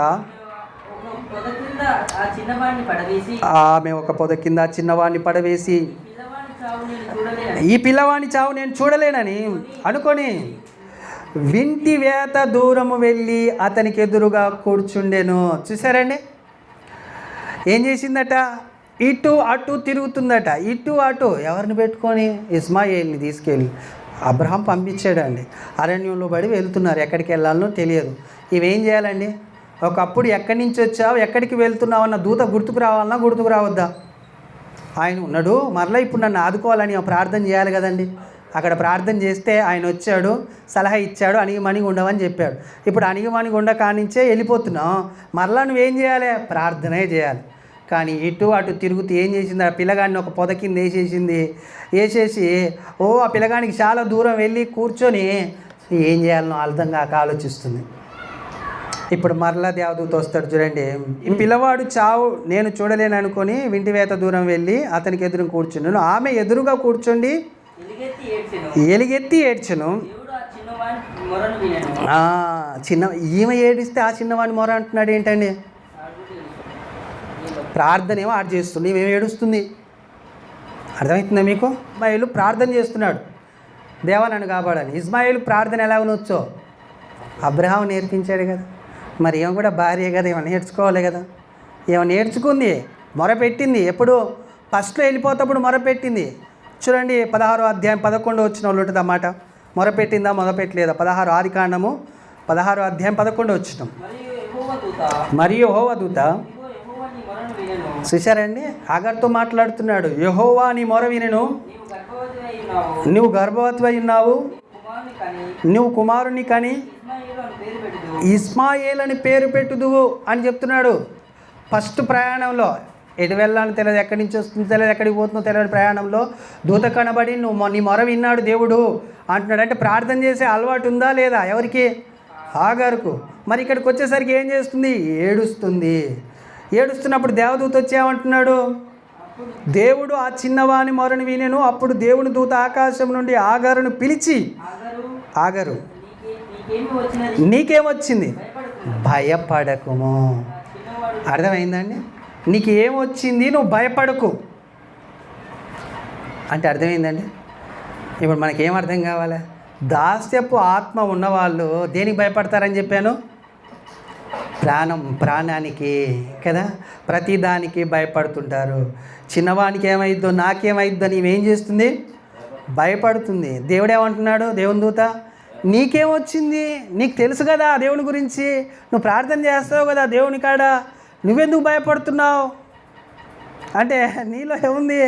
ఆమె ఒక పొద కింద చిన్నవాడిని పడవేసి, ఈ పిల్లవాడిని చావు నేను చూడలేనని అనుకొని వింటి వేత దూరము వెళ్ళి అతనికి ఎదురుగా కూర్చుండెను. చూసారండి ఏం చేసిందట? ఇటు అటు తిరుగుతుందట. ఇటు అటు ఎవరిని పెట్టుకొని? ఇస్మాయేల్ని తీసుకెళ్ళి అబ్రహాం పంపించాడండి. అరణ్యంలో పడి వెళ్తున్నారు, ఎక్కడికి వెళ్ళాలనో తెలియదు. ఇవేం చేయాలండి? ఒకప్పుడు ఎక్కడి నుంచి వచ్చావు, ఎక్కడికి వెళ్తున్నావు అన్న దూత గుర్తుకు రావాలన్నా గుర్తుకు రావద్దా? ఆయన ఉన్నాడు, మరలా ఇప్పుడు నన్ను ఆదుకోవాలని ప్రార్థన చేయాలి కదండి. అక్కడ ప్రార్థన చేస్తే ఆయన వచ్చాడు, సలహా ఇచ్చాడు, అణిగిమణిగి ఉండవని చెప్పాడు. ఇప్పుడు అణిగిమణిగి ఉండ కానించే వెళ్ళిపోతున్నావు, మరలా నువ్వేం చేయాలి? ప్రార్థనే చేయాలి. కానీ ఇటు అటు తిరుగుతూ ఏం చేసింది? ఆ పిల్లగాడిని ఒక పొద కింద వేసేసి ఆ పిల్లగానికి చాలా దూరం వెళ్ళి కూర్చొని ఏం చేయాలనో అర్థం కాక ఆలోచిస్తుంది. ఇప్పుడు మరలా దేవదూత వస్తాడు చూడండి. ఈ పిల్లవాడు చావు నేను చూడలేను అనుకొని వింటి వేత దూరం వెళ్ళి అతనికి ఎదురు కూర్చున్నాను. ఆమె ఎదురుగా కూర్చోండి ఎలుగెత్తి ఏడ్చెను. ఈమె ఏడిస్తే ఆ చిన్నవాడిని మొర అంటున్నాడు ఏంటండి? ప్రార్థన ఏమో ఆడు చేస్తుంది, ఇవేమో ఏడుస్తుంది. అర్థమవుతుందా మీకు? ఇస్మాయిలు ప్రార్థన చేస్తున్నాడు, దేవా నన్ను కాపాడని. ఇస్మాయిలు ప్రార్థన ఎలా ఉండొచ్చో అబ్రహాం నేర్పించాడు కదా. మరి ఏమో కూడా భార్య కదా, ఏమో నేర్చుకోవాలి కదా. ఏమో నేర్చుకుంది, మొరపెట్టింది. ఎప్పుడు? ఫస్ట్లో వెళ్ళిపోతప్పుడు మొరపెట్టింది. చూడండి 16వ అధ్యాయం 11 వచ్చిన వాళ్ళు ఉంటుంది అన్నమాట. మొరపెట్టిందా మొరపెట్టలేదా? 16 ఆదికాండము 16వ అధ్యాయం 11 వచ్చిన. మరియు యెహోవా దూత చూశారండి, హాగర్తో మాట్లాడుతున్నాడు. యెహోవా నీ మొర వినెను, నువ్వు గర్భవతివై ఉన్నావు, నువ్వు కుమారుని కని ఇస్మాయేల్ అని పేరు పెట్టుదువు అని చెప్తున్నాడు. ఫస్ట్ ప్రయాణంలో ఎటు వెళ్ళాలని తెలియదు, ఎక్కడి నుంచి వస్తుందో తెలియదు, ఎక్కడికి పోతుందో తెలియదు. ప్రయాణంలో దూత కనబడి నీ మొర విన్నాడు దేవుడు అంటున్నాడు. అంటే ప్రార్థన చేసే అలవాటు ఉందా లేదా? ఎవరికి? హాగరుకు. మరి ఇక్కడికి వచ్చేసరికి ఏం చేస్తుంది? ఏడుస్తుంది. ఏడుస్తున్నప్పుడు దేవదూత వచ్చేమంటున్నాడు? దేవుడు ఆ చిన్నవాని మొరను వినెను. అప్పుడు దేవుని దూత ఆకాశం నుండి ఆగరును పిలిచి, ఆగరు నీకేమొచ్చింది? భయపడకుము. అర్థమైందండి? నీకు ఏమొచ్చింది, నువ్వు భయపడకు అంటే అర్థమైందండి. ఇప్పుడు మనకేం అర్థం కావాలి? దాస్యపు ఆత్మ ఉన్నవాళ్ళు దేనికి భయపడతారని చెప్పాను? ప్రాణానికి కదా, ప్రతిదానికి భయపడుతుంటారు. చిన్నవానికి ఏమైద్దో నాకేమైద్దో అని ఏం చేస్తుంది? భయపడుతుంది. దేవుడు ఏమంటున్నాడు? దేవుని దూత నీకేమొచ్చింది? నీకు తెలుసు కదా దేవుని గురించి, నువ్వు ప్రార్థన చేస్తావు కదా దేవుని కాడ, నువ్వెందుకు భయపడుతున్నావు అంటే నీలో ఏముంది?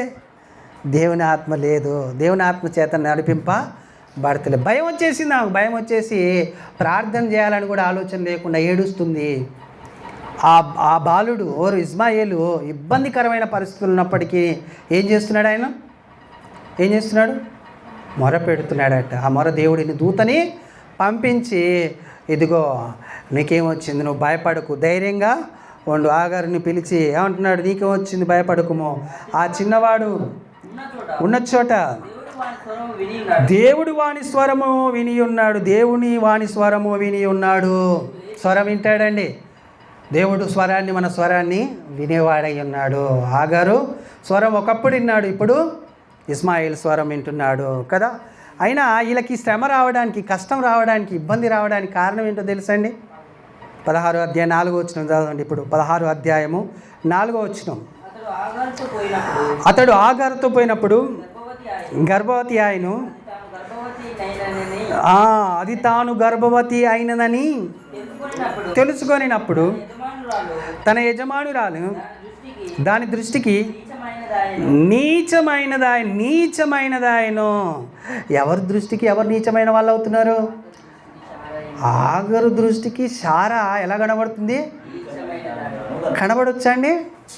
దేవుని ఆత్మ లేదు, దేవుని ఆత్మ చేత నడిపింపబడతలేదు. భయం వచ్చేసింది నాకు, భయం వచ్చేసి ప్రార్థన చేయాలని కూడా ఆలోచన లేకుండా ఏడుస్తుంది. ఆ బాలుడు ఓరు ఇస్మాయేలు ఇబ్బందికరమైన పరిస్థితులు ఉన్నప్పటికీ ఏం చేస్తున్నాడు? ఆయన ఏం చేస్తున్నాడు? మొర పెడుతున్నాడట. ఆ మొర దేవుడిని దూతని పంపించి, ఇదిగో నీకేమొచ్చింది, నువ్వు భయపడకు, ధైర్యంగా ఉండు. ఆగారిని పిలిచి ఏమంటున్నాడు? నీకేమొచ్చింది, భయపడకుము. ఆ చిన్నవాడు ఉన్న చోట దేవుడు వాని స్వరము విని ఉన్నాడు. దేవుని వాని స్వరము విని ఉన్నాడు. స్వరం వింటాడండి. దేవుడు స్వరాన్ని, మన స్వరాన్ని వినేవాడై ఉన్నాడు. ఆగారు స్వరం ఒకప్పుడు విన్నాడు, ఇప్పుడు ఇస్మాయిల్ స్వరం వింటున్నాడు కదా. అయినా వీళ్ళకి శ్రమ రావడానికి, కష్టం రావడానికి, ఇబ్బంది రావడానికి కారణం ఏంటో తెలుసండి? 16వ అధ్యాయం 4వ వచనం చదవండి. ఇప్పుడు 16వ అధ్యాయము 4వ వచనం. అతడు ఆగారుతో పోయినప్పుడు గర్భవతి ఆయను, అది తాను గర్భవతి అయినదని తెలుసుకొనినప్పుడు తన యజమానురాలు దాని దృష్టికి నీచమైనదాయను. ఎవరి దృష్టికి ఎవరు నీచమైన వాళ్ళు అవుతున్నారు? ఆగరు దృష్టికి శారా ఎలా కనబడుతుంది? కనబడొచ్చా అండి?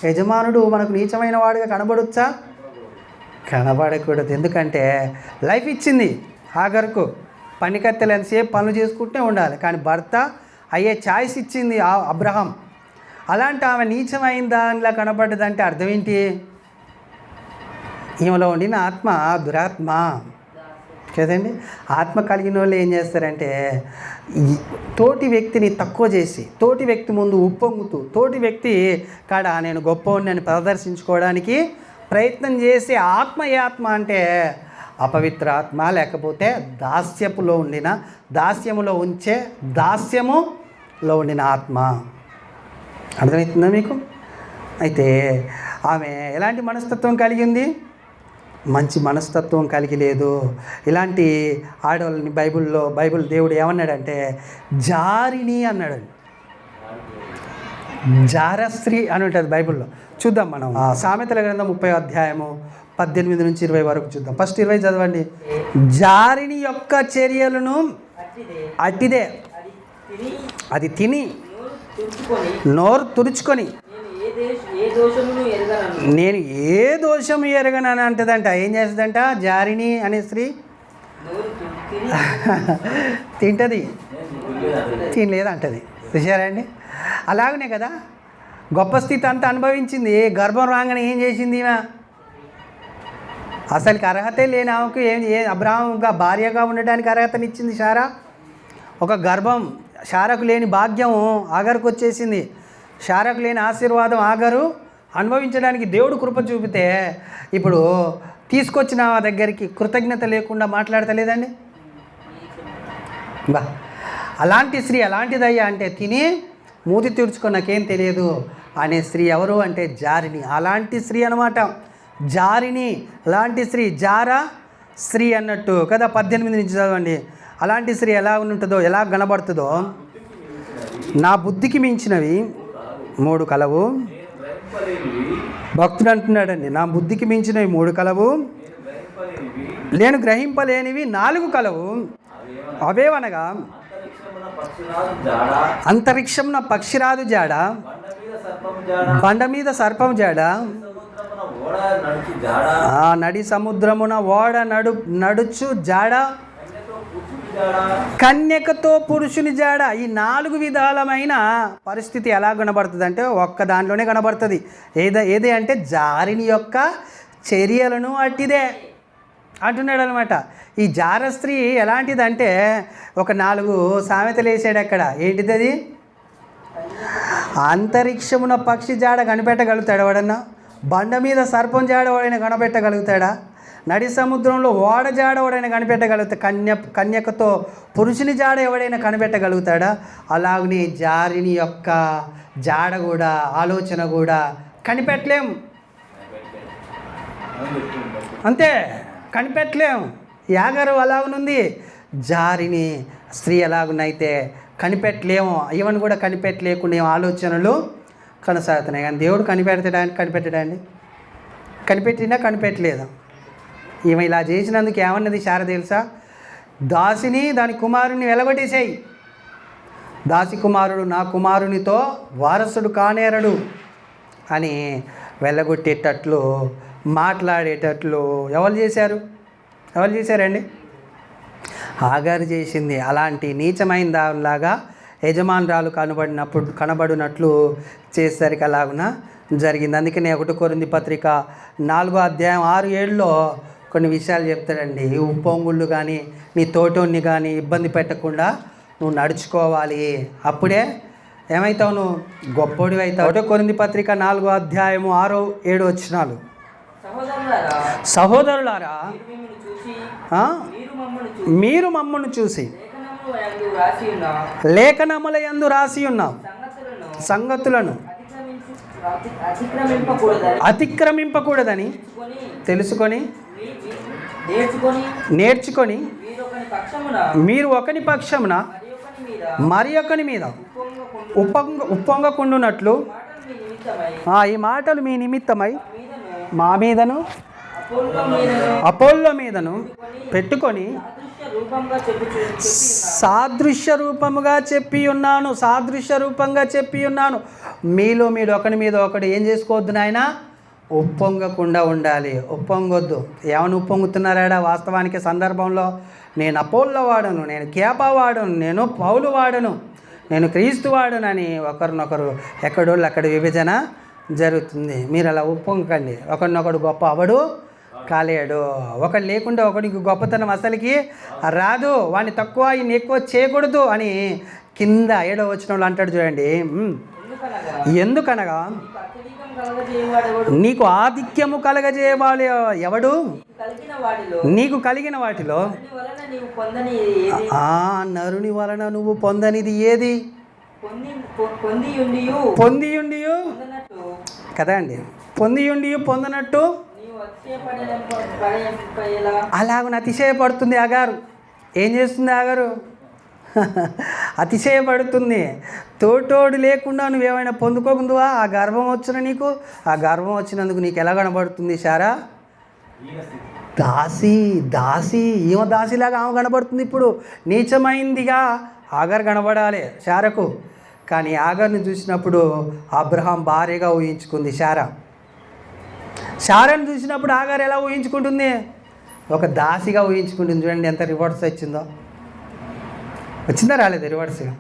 యజమానుడు మనకు నీచమైన వాడుగా కనబడొచ్చా? కనబడకూడదు. ఎందుకంటే లైఫ్ ఇచ్చింది ఆగర్కు. పనికత్తెలు ఎంతసేపు పనులు చేసుకుంటూనే ఉండాలి, కానీ భర్త అయ్యే ఛాయిస్ ఇచ్చింది అబ్రహాం. అలాంటి ఆమె నీచమైన దానిలా కనబడ్డదంటే అర్థం ఏంటి? ఈమెలో ఉండిన ఆత్మ దురాత్మ కదండి. ఆత్మ కలిగిన వాళ్ళు ఏం చేస్తారంటే తోటి వ్యక్తిని తక్కువ చేసి, తోటి వ్యక్తి ముందు ఉప్పొంగుతూ, తోటి వ్యక్తి కాడ నేను గొప్పవాడిని అని ప్రదర్శించుకోవడానికి ప్రయత్నం చేసే ఆత్మ. ఏ ఆత్మ అంటే అపవిత్ర ఆత్మ, లేకపోతే దాస్యములో ఉండిన ఆత్మ. అర్థమవుతుందా మీకు? అయితే ఆమె ఎలాంటి మనస్తత్వం కలిగి ఉంది? మంచి మనస్తత్వం కలిగి లేదు. ఇలాంటి ఆడవాళ్ళని బైబిల్ దేవుడు ఏమన్నాడంటే జారిని అన్నాడండి. జారస్త్రీ అని ఉంటుంది బైబిల్లో. చూద్దాం మనం సామెతల గ్రంథం 30వ అధ్యాయము 18 నుంచి 20 వరకు చూద్దాం. ఫస్ట్ 20 చదవండి. జారిని యొక్క చర్యలను అట్టిదే, అది తిని నోరు తుడుచుకొని నేను ఏ దోషము ఎరగనని అంటదంట. ఏం చేస్తుందంట? జారిని అనే స్త్రీ తింటుంది, తినలేదంటది. చూసారా అండి? అలాగనే కదా గొప్ప స్థితి అంతా అనుభవించింది. గర్భం రాగానే ఏం చేసింది ఈమె? అసలుకి అర్హతే లేని ఆమెకు అబ్రాహాంగా భార్యగా ఉండడానికి అర్హతనిచ్చింది శారా. ఒక గర్భం శారకు లేని భాగ్యం ఆగరుకు వచ్చేసింది. శారకు లేని ఆశీర్వాదం ఆగరు అనుభవించడానికి దేవుడు కృప చూపితే ఇప్పుడు తీసుకొచ్చిన దగ్గరికి కృతజ్ఞత లేకుండా మాట్లాడతలేదండి. బా అలాంటి స్త్రీ ఎలాంటిదయ్యా అంటే తిని మూతి తుడుచుకొని నాకేం తెలియదు అనే స్త్రీ ఎవరు అంటే జారిని. అలాంటి స్త్రీ అనమాట జారిని. అలాంటి స్త్రీ జారా స్త్రీ అన్నట్టు కదా. 18 నుంచి చదవండి. అలాంటి స్త్రీ ఎలా ఉంటుందో, ఎలా కనబడుతుందో. నా బుద్ధికి మించినవి 3 కలవు. భక్తుడు అంటున్నాడండి, నా బుద్ధికి మించినవి 3 కలవు, నేను గ్రహింపలేనివి 4 కలవు. అవేవనగా అంతరిక్షమున పక్షిరాజు జాడ, బండ మీద సర్పం జాడ, నడి సముద్రమున ఓడ నడుచు జాడ, కన్యకతో పురుషుని జాడ. ఈ 4 విధాలమైన పరిస్థితి ఎలా కనబడుతుంది అంటే ఒక్క దానిలోనే కనబడుతుంది. ఏది అంటే జారిని యొక్క చర్యలను అట్టిదే అంటున్నాడు అనమాట. ఈ జార స్త్రీ ఎలాంటిదంటే ఒక 4 సామెతలు వేసాడు అక్కడ. ఏంటిది అది? అంతరిక్షమున పక్షి జాడ కనిపెట్టగలుగుతాడు ఎవడన్నా? బండ మీద సర్పం జాడ ఎవడైనా కనిపెట్టగలుగుతాడా? నడి సముద్రంలో ఓడ జాడ ఎవడైనా కనిపెట్టగలుగుతా? కన్యకతో పురుషుని జాడ ఎవడైనా కనిపెట్టగలుగుతాడా? అలాగనే జారిని యొక్క జాడ కూడా, ఆలోచన కూడా కనిపెట్టలేం. అంతే, కనిపెట్టలేం. యాగరు అలాగనుంది. జారిని స్త్రీ ఎలాగునైతే కనిపెట్టలేమో ఈవెన్ కూడా కనిపెట్టలేకుండా ఏం ఆలోచనలు కొనసాగుతున్నాయి. కానీ దేవుడు కనిపెట్టడాన్ని కనిపెట్టినా కనిపెట్టలేదు. ఈమె ఇలా చేసినందుకు ఏమన్నది శార తెలుసా? దాసిని దాని కుమారుని వెలగొట్టేసేయి, దాసి కుమారుడు నా కుమారునితో వారసుడు కానేరడు అని వెళ్ళగొట్టేటట్లు మాట్లాడేటట్లు ఎవరు చేశారండి? ఆగారు చేసింది. అలాంటి నీచమైన దానిలాగా యజమానురాలు కనబడినట్లు చేసేసరికి అలాగున జరిగింది. అందుకనే 1 కొరింథీ పత్రిక 4వ అధ్యాయం 6-7లో కొన్ని విషయాలు చెప్తాడండి. ఉప్పొంగుళ్ళు కానీ నీ తోటోన్ని కానీ ఇబ్బంది పెట్టకుండా నువ్వు నడుచుకోవాలి. అప్పుడే ఏమవుతావు? నువ్వు గొప్పోడివి అవుతావు. 1 కొరింథీ పత్రిక 4వ అధ్యాయము 6-7 వచనాలు. సహోదరులారా, మీరు మమ్మను చూసి లేఖనముల యందు రాసి ఉన్న సంగతులను అతిక్రమింపకూడదని తెలుసుకొని నేర్చుకొని మీరు ఒకని పక్షమున మరి ఒకని మీద ఉప్పొంగకుండునట్లు ఈ మాటలు మీ నిమిత్తమై మా మీదను అపోల్లో మీదను పెట్టుకొని సాదృశ్య రూపంగా చెప్పి ఉన్నాను. మీలో మీరు ఒకరి మీద ఒకడు ఏం చేసుకోవద్దు నాయన? ఉప్పొంగకుండా ఉండాలి. ఉప్పొంగొద్దు. ఏమని ఉప్పొంగుతున్నారా? వాస్తవానికి సందర్భంలో నేను అపోల్లో వాడను, నేను కేపా వాడను, నేను పౌలు వాడను, నేను క్రీస్తు వాడనని ఒకరినొకరు ఎక్కడోళ్ళు అక్కడ విభజన జరుగుతుంది. మీరు అలా ఉప్పొంగకండి. ఒకరినొకడు గొప్ప అవడు కాలేడు. ఒకడు లేకుండా ఒకడికి గొప్పతనం అసలుకి రాదు. వాడిని తక్కువ ఈయన ఎక్కువ చేయకూడదు అని కింద 7వ వచనంలో అంటాడు చూడండి. ఎందుకనగా నీకు ఆధిక్యము కలగజేయవాడు ఎవడు? నీకు కలిగిన వాటిలో నరుని వలన నువ్వు పొందనిది ఏది? పొందియుండియు కదా అండి. పొందియుండియు పొందనట్టు అలాగ అతిశయపడుతుంది ఆగారు. ఏం చేస్తుంది ఆగారు? అతిశయపడుతుంది. తోటోడు లేకుండా నువ్వేమైనా పొందుకోకుందువా? ఆ గర్వం వచ్చిన నీకు, ఆ గర్వం వచ్చినందుకు నీకు ఎలా కనబడుతుంది శారా? దాసి ఈమె దాసిలాగా ఆమె కనబడుతుంది. ఇప్పుడు నీచమైందిగా ఆగారు కనబడాలి శారకు. కానీ ఆగార్ని చూసినప్పుడు అబ్రహాం భార్యగా ఊహించుకుంది శారా. శారాను చూసినప్పుడు ఆగారు ఎలా ఊహించుకుంటుంది? ఒక దాసిగా ఊహించుకుంటుంది. చూడండి ఎంత రివర్స్ వచ్చిందా రాలేదు? రివర్స్గా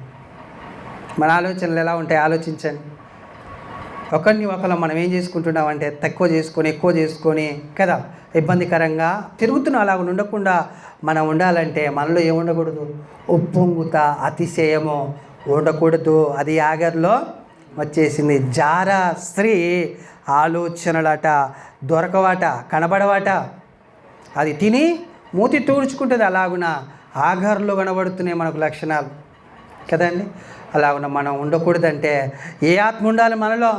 మన ఆలోచనలు ఎలా ఉంటాయి ఆలోచించండి. ఒకరిని మనం ఏం చేసుకుంటున్నామంటే తక్కువ చేసుకొని ఎక్కువ చేసుకొని కదా ఇబ్బందికరంగా తిరుగుతున్నాం. అలాగ ఉండకుండా మనం ఉండాలంటే మనలో ఏముండకూడదు? ఉప్పొంగుత అతిశయము ఉండకూడదు. అది ఆగర్లో వచ్చేసింది. జారా స్త్రీ ఆలోచనలట దొరకవాట, కనబడవాట. అది తిని మూతి తూడ్చుకుంటుంది. అలాగున ఆగారులో కనబడుతున్నాయి మనకు లక్షణాలు కదండి. అలాగున మనం ఉండకూడదంటే ఏ ఆత్మ ఉండాలి మనలో?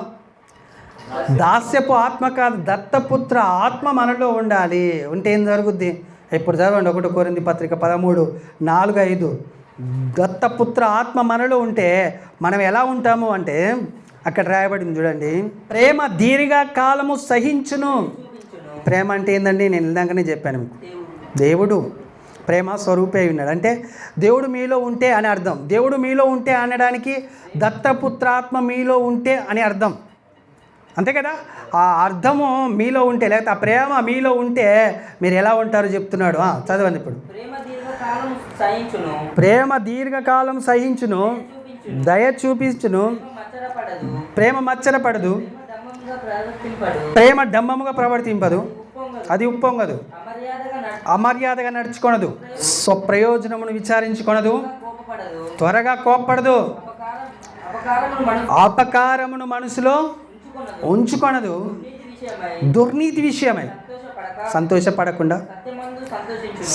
దాస్యపు ఆత్మ కాదు, దత్తపుత్ర ఆత్మ మనలో ఉండాలి. ఉంటే ఏం జరుగుద్ది? ఇప్పుడు చదవండి 1 కొరింథీ పత్రిక 13:4-5. దత్తపుత్ర ఆత్మ మనలో ఉంటే మనం ఎలా ఉంటాము అంటే అక్కడ రాయబడింది చూడండి. ప్రేమ దీర్ఘకాలము సహించును. ప్రేమ అంటే ఏందండి? నేను ఇందాకనే చెప్పాను మీకు. దేవుడు ప్రేమ స్వరూపే ఉన్నాడు అంటే దేవుడు మీలో ఉంటే అని అర్థం. దేవుడు మీలో ఉంటే అనడానికి దత్తపుత్రాత్మ మీలో ఉంటే అని అర్థం, అంతే కదా? ఆ అర్థము మీలో ఉంటే, లేకపోతే ఆ ప్రేమ మీలో ఉంటే మీరు ఎలా ఉంటారో చెప్తున్నాడు. చదవండి ఇప్పుడు. ప్రేమ దీర్ఘకాలం సహించును, దయ చూపించును, ప్రేమ మచ్చరపడదు, ప్రేమ డంబముగా ప్రవర్తింపదు, అది ఉప్పొంగదు, అమర్యాదగా నడుచుకొనదు, స్వప్రయోజనమును విచారించుకొనదు, త్వరగా కోప్పడదు, అపకారమును మనసులో ఉంచుకొనదు, దుర్నీతి విషయమై సంతోషపడకుండా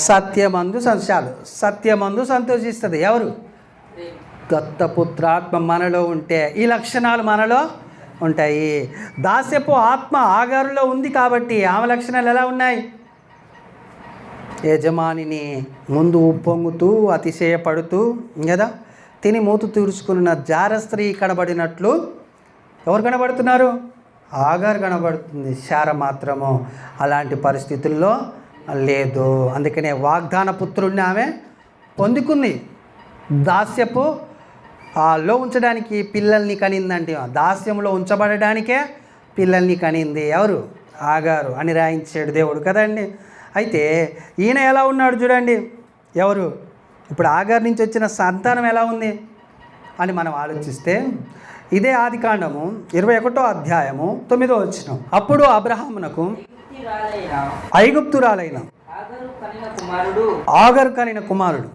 సత్యమందు సంతోషిస్తుంది. ఎవరు? దత్తపుత్రాత్మ మనలో ఉంటే ఈ లక్షణాలు మనలో ఉంటాయి. దాస్యపు ఆత్మ ఆగారులో ఉంది కాబట్టి ఆమె లక్షణాలు ఎలా ఉన్నాయి? యజమానిని ముందు ఉప్పొంగుతూ అతిశయపడుతూ కదా తిని మూతు తీర్చుకున్న జార స్త్రీ కనబడినట్లు ఎవరు కనబడుతున్నారు? ఆగారు కనబడుతుంది. శారా మాత్రము అలాంటి పరిస్థితుల్లో లేదు. అందుకనే వాగ్దాన పుత్రుడిని ఆమె పొందుకుంది. దాస్యపు లో ఉంచడానికి పిల్లల్ని కనిందంటే దాస్యంలో ఉంచబడడానికే పిల్లల్ని కనింది. ఎవరు? ఆగారు అని రాయించాడు దేవుడు కదండి. అయితే ఈయన ఎలా ఉన్నాడు చూడండి. ఎవరు? ఇప్పుడు ఆగారు నుంచి వచ్చిన సంతానం ఎలా ఉంది అని మనం ఆలోచిస్తే ఇదే ఆదికాండము 21వ అధ్యాయము 9వ వచనం. అప్పుడు అబ్రహామునకు ఐగుప్తురాలైన ఆగరు కనిన కుమారుడు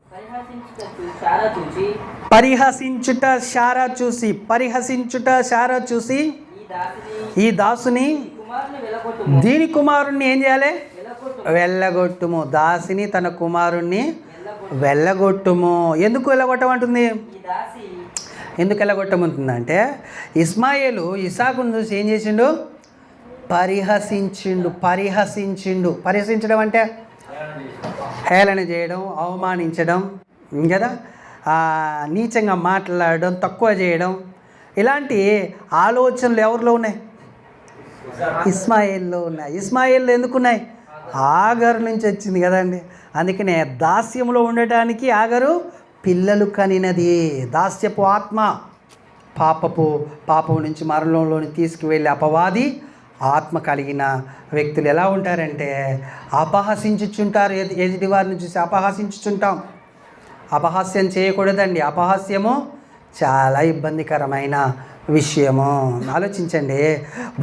పరిహసించుట శారా చూసి ఈ దాసుని దీని కుమారుణ్ణి ఏం చేయాలి? వెళ్ళగొట్టుము. దాసిని తన కుమారుణ్ణి వెళ్ళగొట్టుము. ఎందుకు వెళ్ళగొట్టమంటుంది? ఎందుకు వెళ్ళగొట్టమంటుందంటే ఇస్మాయేలు ఇసాకును చూసి ఏం చేసిండు? పరిహసించడం అంటే హేళన చేయడం, అవమానించడం కదా, నీచంగా మాట్లాడడం, తక్కువ చేయడం, ఇలాంటి ఆలోచనలు ఎవరిలో ఉన్నాయి? ఇస్మాయిల్లో ఉన్నాయి. ఇస్మాయిల్లో ఎందుకున్నాయి? ఆగరు నుంచి వచ్చింది కదండి. అందుకనే దాస్యంలో ఉండటానికి ఆగరు పిల్లలు కనినది. దాస్యపు ఆత్మ పాపం నుంచి మరణంలోని తీసుకువెళ్ళి అపవాది ఆత్మ కలిగిన వ్యక్తులు ఎలా ఉంటారంటే అపహసించుచుంటారు. ఎదుటి వారిని చూసి అపహసించుచుంటాం. అపహాస్యం చేయకూడదండి. అపహాస్యము చాలా ఇబ్బందికరమైన విషయము. ఆలోచించండి.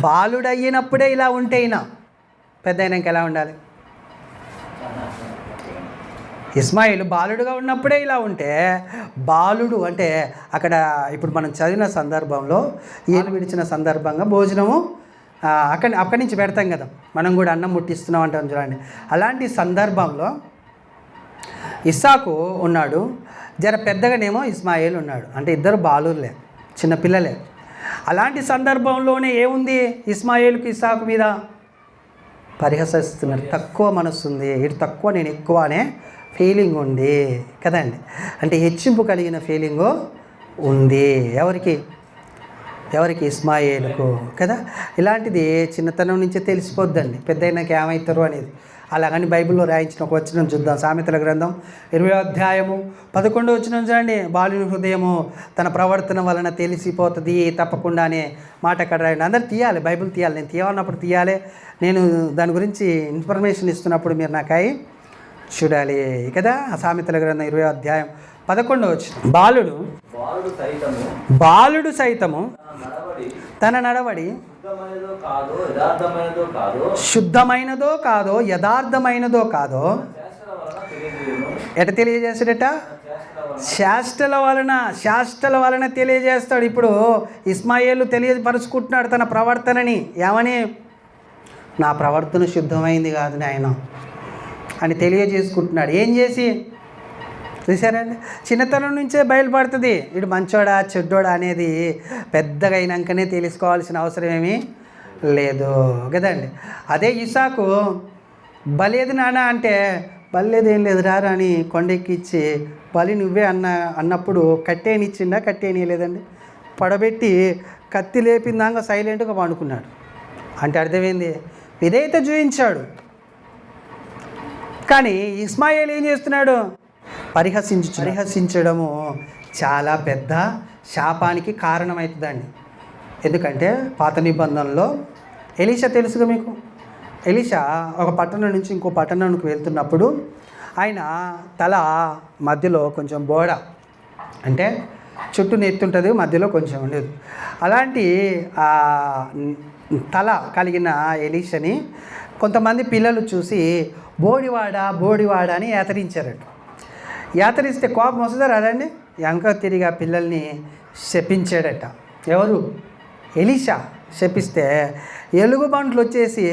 బాలుడయ్యినప్పుడే ఇలా ఉంటే అయినా పెద్ద అయినాక ఎలా ఉండాలి? ఇస్మాయిల్ బాలుడుగా ఉన్నప్పుడే ఇలా ఉంటే బాలుడు అంటే అక్కడ ఇప్పుడు మనం చదివిన సందర్భంలో ఏలు విడిచిన సందర్భంగా భోజనము అక్కడి నుంచి పెడతాం కదా, మనం కూడా అన్నం ముట్టిస్తున్నాం అంటాం చూడండి. అలాంటి సందర్భంలో ఇస్సాకు ఉన్నాడు, జర పెద్దగానేమో ఇస్మాయిల్ ఉన్నాడు. అంటే ఇద్దరు బాలుర్లే, చిన్నపిల్లలే. అలాంటి సందర్భంలోనే ఏముంది? ఇస్మాయిల్కి ఇస్సాకు మీద పరిహసిస్తున్నారు. తక్కువ మనసు ఉంది, ఇటు తక్కువ నేను ఎక్కువ అనే ఫీలింగ్ ఉంది కదండి. అంటే హెచ్చింపు కలిగిన ఫీలింగు ఉంది. ఎవరికి? ఇస్మాయిల్కు కదా. ఇలాంటిది చిన్నతనం నుంచే తెలిసిపోద్దండి పెద్ద అయినాక ఏమవుతారు అనేది. అలాగని బైబిల్లో రాయించిన ఒక వచనం చూద్దాం. సామెతల గ్రంథం 20వ అధ్యాయము 11వ వచనం చూడండి. బాలుని హృదయము తన ప్రవర్తన వలన తెలిసిపోతుంది తప్పకుండానే మాట అక్కడ రాయండి. అందరు తీయాలి, బైబిల్ తీయాలి. నేను తీయాలన్నప్పుడు తీయాలి. నేను దాని గురించి ఇన్ఫర్మేషన్ ఇస్తున్నప్పుడు మీరు నాకై చూడాలి కదా. సామెతల గ్రంథం 20వ అధ్యాయం 11వ వచనం. బాలుడు సైతము తన నడవడి శుద్ధమైనదో కాదో యథార్థమైనదో కాదో ఎట తెలియజేస్తాడట? శాస్త్రల వలన తెలియజేస్తాడు. ఇప్పుడు ఇస్మాయిలు తెలియపరుచుకుంటున్నాడు తన ప్రవర్తనని. ఏమని? నా ప్రవర్తన శుద్ధమైంది కాదు నాయన అని తెలియజేసుకుంటున్నాడు. ఏం చేసి? చూసారండి, చిన్నతనం నుంచే బయలుపడుతుంది ఇటు మంచోడా చెడ్డోడా అనేది. పెద్దగా అయినాకనే తెలుసుకోవాల్సిన అవసరం ఏమీ లేదు కదండి. అదే ఇసాకు బలేదు నాన్న అంటే బలేదు ఏం లేదు రారా అని కొండెక్కిచ్చి బలి నువ్వే అన్నప్పుడు కట్టేనిచ్చిండా? కట్టేనియలేదండి. పడబెట్టి కత్తి లేపిందాక సైలెంట్గా పండుకున్నాడు. అంటే అర్థమైంది, విధేయత చూపించాడు. కానీ ఇస్మాయిల్ ఏం చేస్తున్నాడు? పరిహసించడము చాలా పెద్ద శాపానికి కారణమవుతుందండి. ఎందుకంటే పాత నిబంధనలో ఎలీషా తెలుసుగా మీకు. ఎలీషా ఒక పట్టణం నుంచి ఇంకో పట్టణానికి వెళ్తున్నప్పుడు ఆయన తల మధ్యలో కొంచెం బోడ, అంటే చుట్టూ నెత్తుంటుంది, మధ్యలో కొంచెం ఉండదు. అలాంటి తల కలిగిన ఎలీషాని కొంతమంది పిల్లలు చూసి బోడివాడ అని యాతరించారట. యాతరిస్తే కోపం వస్తుందా రాదండి? వెనక తిరిగి ఆ పిల్లల్ని శపించాడట. ఎవరు? ఎలీషా. శపిస్తే ఎలుగుబంట్లు వచ్చేసి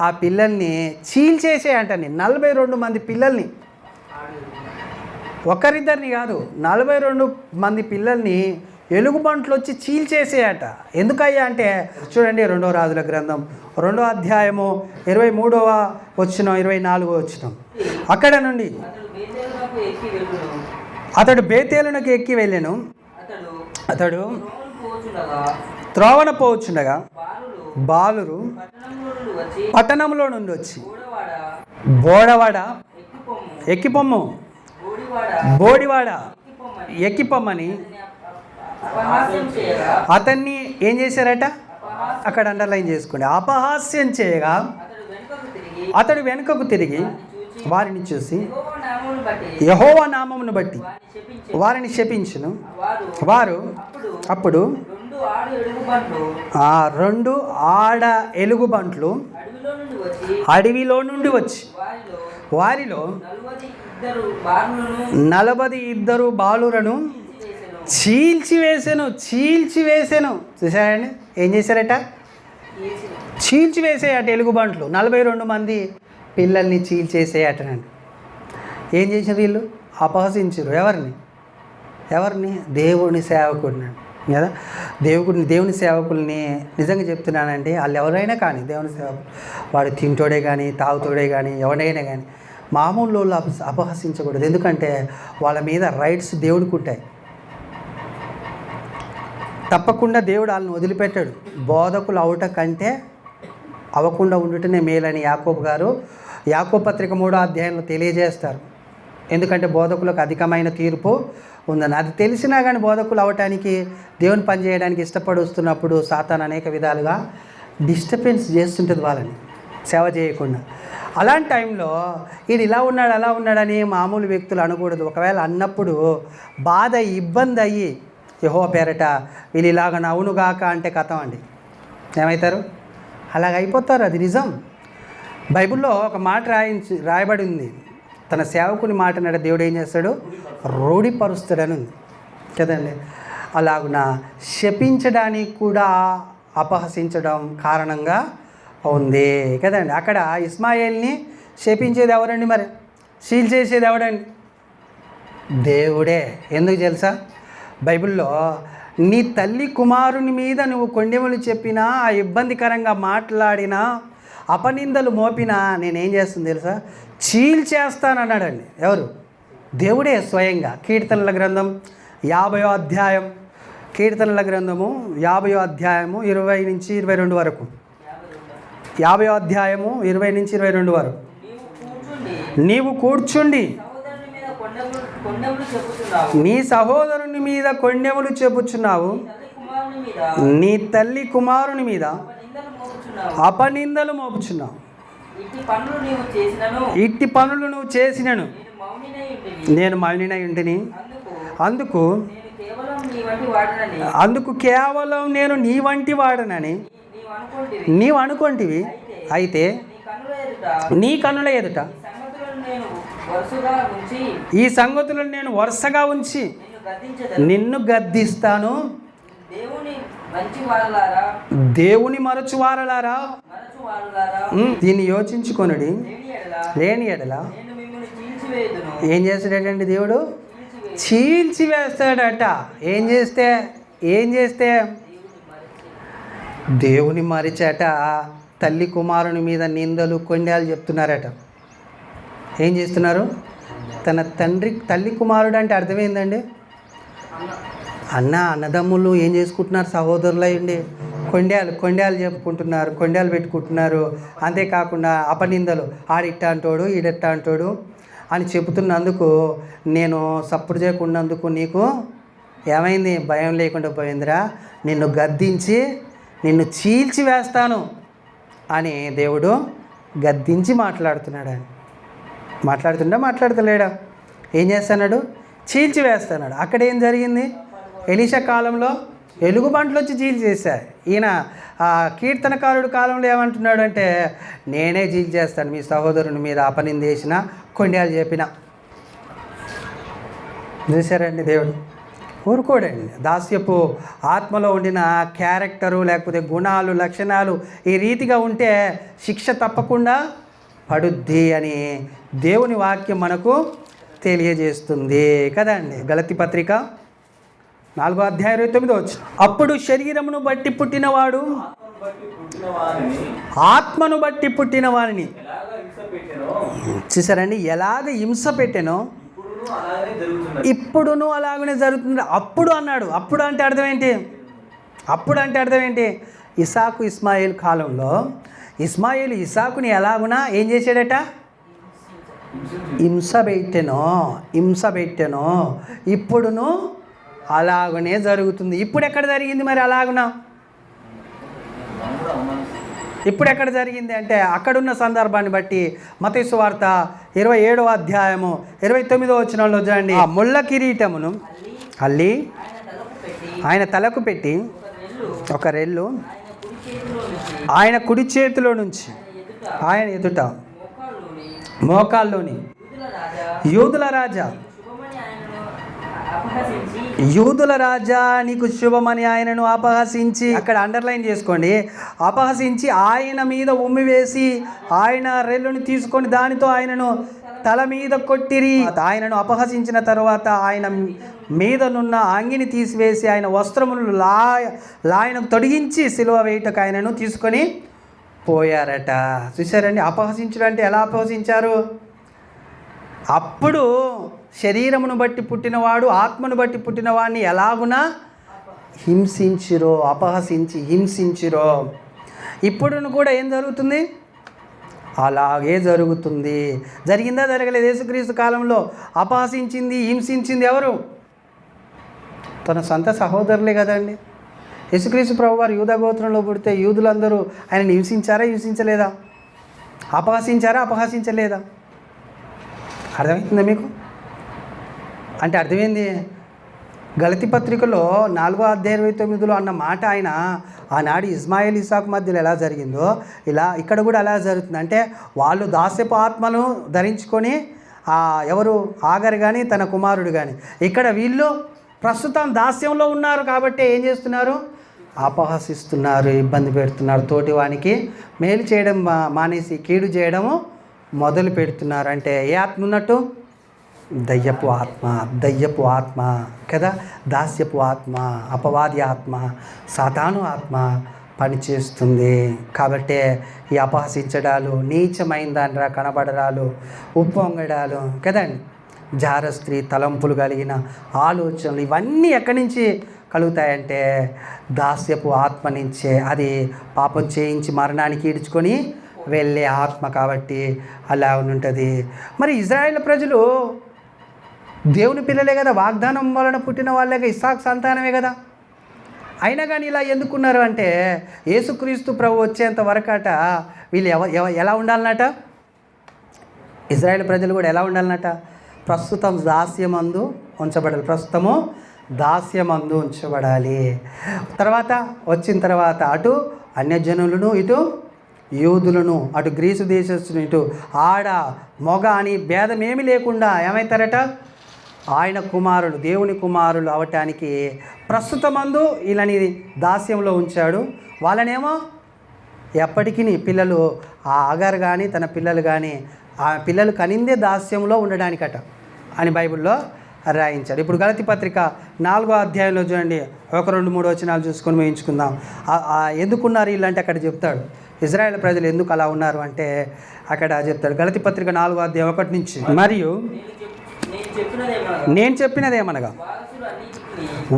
ఆ పిల్లల్ని చీల్చేసేయంటండి. 42 మంది పిల్లల్ని, ఒకరిద్దరిని కాదు 42 మంది పిల్లల్ని ఎలుగుబంట్లు వచ్చి చీల్చేసేయట. ఎందుకయ్యా అంటే చూడండి 2వ రాజుల గ్రంథం 2వ అధ్యాయము 23వ వచనం 24వ వచనం. అక్కడ నుండి అతడు బేతేలునకు ఎక్కి వెళ్ళెను. అతడు త్రోవన పోవచ్చుండగా బాలురు పట్టణంలో నుండి వచ్చి, బోడవాడ ఎక్కిపొమ్ము, బోడివాడ ఎక్కిపొమ్మని అతన్ని ఏం చేశారట? అక్కడ అండర్లైన్ చేసుకోండి. అపహాస్యం చేయగా అతడు వెనుకకు తిరిగి వారిని చూసి యెహోవా నామమును బట్టి వారిని శపించును. వారు అప్పుడు 2 ఆడ ఎలుగుబంట్లు అడవిలో నుండి వచ్చి వారిలో 42 బాలురను చీల్చివేసాను. చూసారండి ఏం చేశారట? చీల్చివేసేయట ఎలుగుబంట్లు. 42 మంది పిల్లల్ని చీల్చేసేయటనండి. ఏం చేశారు వీళ్ళు? అపహసించారు. ఎవరిని? దేవుని సేవకుడిని కదా. దేవుని సేవకుల్ని నిజంగా చెప్తున్నానండి, వాళ్ళు ఎవరైనా కానీ దేవుని సేవకులు, వాడు తింటోడే కానీ తాగుతోడే కానీ ఎవరైనా కానీ మామూలు వాళ్ళు అపహసించకూడదు. ఎందుకంటే వాళ్ళ మీద రైట్స్ దేవుడికి ఉంటాయి. తప్పకుండా దేవుడు వాళ్ళని వదిలిపెట్టాడు. బోధకులు అవట కంటే అవ్వకుండా ఉండటమే మేలని యాకోబు పత్రిక 3వ అధ్యాయంలో తెలియజేస్తారు. ఎందుకంటే బోధకులకు అధికమైన తీర్పు ఉందని అది తెలిసినా కానీ బోధకులు అవటానికి, దేవుని పని చేయడానికి ఇష్టపడుస్తున్నప్పుడు సాతాను అనేక విధాలుగా డిస్టర్బెన్స్ చేస్తుంటుంది వాళ్ళని సేవ చేయకుండా. అలాంటి టైంలో ఈడు ఇలా ఉన్నాడు అలా ఉన్నాడని మామూలు వ్యక్తులు అనకూడదు. ఒకవేళ అన్నప్పుడు బాధ ఇబ్బంది అయ్యి యెహోవా పేరట వీళ్ళు ఇలాగ నవ్వునుగాక అంటే కథం అండి, ఏమవుతారు? అలాగ అయిపోతారు. అది నిజం. బైబిల్లో ఒక మాట రాయబడి ఉంది, తన సేవకుని మాట నాడు దేవుడు ఏం చేస్తాడు? రూఢిపరుస్తాడని ఉంది కదండి. అలాగున శపించడానికి కూడా అపహసించడం కారణంగా ఉంది కదండి. అక్కడ ఇస్మాయిల్ని శపించేది ఎవరండి? మరి సీల్ చేసేది ఎవడండి? దేవుడే. ఎందుకు తెలుసా? బైబిల్లో నీ తల్లి కుమారుని మీద నువ్వు కొండెములు చెప్పినా, ఆ ఇబ్బందికరంగా మాట్లాడినా, అపనిందలు మోపినా నేనేం చేస్తుంది తెలుసా? చీల్చేస్తానన్నాడండి. ఎవరు? దేవుడే స్వయంగా. కీర్తనల గ్రంథం 50వ అధ్యాయం, కీర్తనల గ్రంథము 50వ అధ్యాయము 20 నుంచి 22 వరకు, 50వ అధ్యాయము 20 నుంచి 22 వరకు. నీవు కూర్చుండి నీ సహోదరుని మీద కొండెములు చెప్పుచున్నావు, నీ తల్లి కుమారుని మీద అపనిందలు మోపుచున్నావు. ఇట్టి పనులు నువ్వు చేసినను నేను మౌనినై ఉంటిని. అందుకు కేవలం నేను నీ వంటి వాడనని నీవు అనుకొంటివి. అయితే నీ కన్నుల ఎదుట ఈ సంగతులను నేను వరుసగా ఉంచి నిన్ను గద్దిస్తాను. దేవుని మరచువారలారా, దీన్ని యోచించుకొనుడి. లేని ఎడల ఏం చేస్తాడటండి? దేవుడు చీల్చివేస్తాడట. ఏం చేస్తే దేవుని మరిచట తల్లి కుమారుని మీద నిందలు కొండాలు చెప్తున్నారట. ఏం చేస్తున్నారు? తన తల్లి కుమారుడు అంటే అర్థమైందండి. అన్నదమ్ములు ఏం చేసుకుంటున్నారు? సహోదరులు అయ్యండి కొండాలు చెప్పుకుంటున్నారు, కొండాలు పెట్టుకుంటున్నారు. అంతేకాకుండా అపనిందలు, ఆడిట్ట అంటోడు ఈడెట్ట అంటోడు అని చెబుతున్నందుకు, నేను సప్పుడు చేయకున్నందుకు నీకు ఏమైంది? భయం లేకుండా పోయిందిరా, నిన్ను గద్దించి నిన్ను చీల్చివేస్తాను అని దేవుడు గద్దించి మాట్లాడుతలేడా? ఏం చేస్తున్నాడు? చీల్చివేస్తున్నాడు. అక్కడ ఏం జరిగింది? ఎలీషా కాలంలో ఎలుగుబంట్లు వచ్చి చీల్చేశారు. ఈయన కీర్తనకారుడు కాలంలో ఏమంటున్నాడు అంటే, నేనే చీల్చేస్తాను మీ సహోదరుని మీద అపనింద చేసిన, కొండాలు చెప్పిన. చూశారండి, దేవుడు ఊరుకోడండి. దాస్యపు ఆత్మలో ఉండిన క్యారెక్టరు లేకపోతే గుణాలు లక్షణాలు ఈ రీతిగా ఉంటే శిక్ష తప్పకుండా పడుద్ది అని దేవుని వాక్యం మనకు తెలియజేస్తుంది కదండి. గలతీ పత్రిక 4వ అధ్యాయం 29 వచ్చి, అప్పుడు శరీరమును బట్టి పుట్టినవాడు ఆత్మను బట్టి పుట్టిన వారిని చూసారండి, ఎలాగ హింస పెట్టానో ఇప్పుడును అలాగనే జరుగుతుంది. అప్పుడు అన్నాడు. అప్పుడు అంటే అర్థం ఏంటి? అప్పుడు అంటే అర్థం ఏంటి? ఇసాకు ఇస్మాయిల్ కాలంలో ఇస్మాయిల్ ఇసాకుని ఎలాగునా ఏం చేశాడట? హింస పెట్టెను. ఇప్పుడును అలాగనే జరుగుతుంది. ఇప్పుడు ఎక్కడ జరిగింది మరి అలాగునా? ఇప్పుడు ఎక్కడ జరిగింది అంటే అక్కడున్న సందర్భాన్ని బట్టి మత్తయి సువార్త 27వ అధ్యాయము 29వ వచనంలో చూడండి. ఆ ముళ్ళ కిరీటమును అల్లి ఆయన తలకు పెట్టి ఒక రెల్లు ఆయన కుడి చేతిలో నుంచి ఆయన ఎదుట మోకాల్లోని యూదుల రాజా నీకు శుభమని ఆయనను అపహసించి, అక్కడ అండర్లైన్ చేసుకోండి, అపహసించి ఆయన మీద ఉమ్మి వేసి ఆయన రెల్లుని తీసుకొని దానితో ఆయనను తల మీద కొట్టిరి. ఆయనను అపహసించిన తరువాత ఆయన మీదనున్న అంగిని తీసివేసి ఆయన వస్త్రములు లాయనకు తొడిగించి సిలువ వేయుటకు ఆయనను తీసుకొని పోయారట. చూసారండి, అపహసించడం అంటే ఎలా అపహసించారు? అప్పుడు శరీరమును బట్టి పుట్టినవాడు ఆత్మను బట్టి పుట్టినవాడిని ఎలాగునా అపహసించి హింసించిరో. ఇప్పుడును కూడా ఏం జరుగుతుంది? అలాగే జరుగుతుంది. జరిగిందా జరగలేదు? యేసుక్రీస్తు కాలంలో అపహసించింది హింసించింది ఎవరు? తన సొంత సహోదరులే కదండి. యేసుక్రీస్తు ప్రభు వారు యూదా గోత్రంలో పుడితే యూదులందరూ ఆయనను హింసించలేదా? అపహసించలేదా? అర్థమవుతుందా మీకు? అంటే అర్థమైంది. గలతీ పత్రికలో 4వ అధ్యాయం 29లో అన్న మాట ఆయన ఆనాడు ఇస్మాయిల్ ఇసాకు మధ్యలో ఎలా జరిగిందో ఇలా ఇక్కడ కూడా ఎలా జరుగుతుంది. అంటే వాళ్ళు దాస్యపు ఆత్మను ధరించుకొని ఎవరు ఆగరు కానీ తన కుమారుడు కానీ, ఇక్కడ వీళ్ళు ప్రస్తుతం దాస్యంలో ఉన్నారు కాబట్టి ఏం చేస్తున్నారు? అపహసిస్తున్నారు, ఇబ్బంది పెడుతున్నారు. తోటివానికి మేలు చేయడం మానేసి కీడు చేయడము మొదలు పెడుతున్నారు. అంటే ఏ ఆత్మ ఉన్నట్టు? దయ్యపు ఆత్మ కదా, దాస్యపు ఆత్మ, అపవాది ఆత్మ, సాతాను ఆత్మ పనిచేస్తుంది. కాబట్టే ఈ అపహసించడాలు, నీచమైన దానిరా కనబడడాలు, ఉప్పొంగడాలు కదండి, జారస్త్రీ తలంపులు కలిగిన ఆలోచనలు ఇవన్నీ ఎక్కడి నుంచి కలుగుతాయంటే దాస్యపు ఆత్మ నుంచే. అది పాపం చేయించి మరణానికి ఈడ్చుకొని వెళ్ళే ఆత్మ కాబట్టి అలా ఉంటుంది. మరి ఇజ్రాయేల్ ప్రజలు దేవుని పిల్లలే కదా, వాగ్దానం వలన పుట్టిన వాళ్ళే, ఇస్సాకు సంతానమే కదా. అయినా కానీ ఇలా ఎందుకున్నారు అంటే యేసుక్రీస్తు ప్రభు వచ్చేంత వరకట వీళ్ళు ఎలా ఉండాలన్నట? ఇజ్రాయేల్ ప్రజలు కూడా ఎలా ఉండాలన్నట? ప్రస్తుతము దాస్యమందు ఉంచబడాలి. తర్వాత వచ్చిన తర్వాత అటు అన్యజనులను, ఇటు యూదులను, అటు గ్రీసు దేశస్తులను, ఇటు ఆడ మొగ అని భేదం ఏమీ లేకుండా ఏమవుతారట? ఆయన కుమారులు, దేవుని కుమారులు అవటానికి ప్రస్తుతమందు వీళ్ళని దాస్యంలో ఉంచాడు. వాళ్ళనేమో ఎప్పటికీ పిల్లలు ఆ ఆగారు కానీ తన పిల్లలు కానీ ఆ పిల్లలు కనిందే దాస్యంలో ఉండడానికట అని బైబిల్లో రాయించాడు. ఇప్పుడు గలతీ పత్రిక 4వ అధ్యాయంలో చూడండి, 1-2-3 వచనాలు చూసుకొని వేయించుకుందాం. ఎందుకున్నారు వీళ్ళు అంటే అక్కడ చెప్తాడు. ఇజ్రాయేల్ ప్రజలు ఎందుకు అలా ఉన్నారు అంటే అక్కడ చెప్తాడు. గలతీ పత్రిక 4వ అధ్యాయం 1 నుంచి, మరియు నేను చెప్పినదేమనగా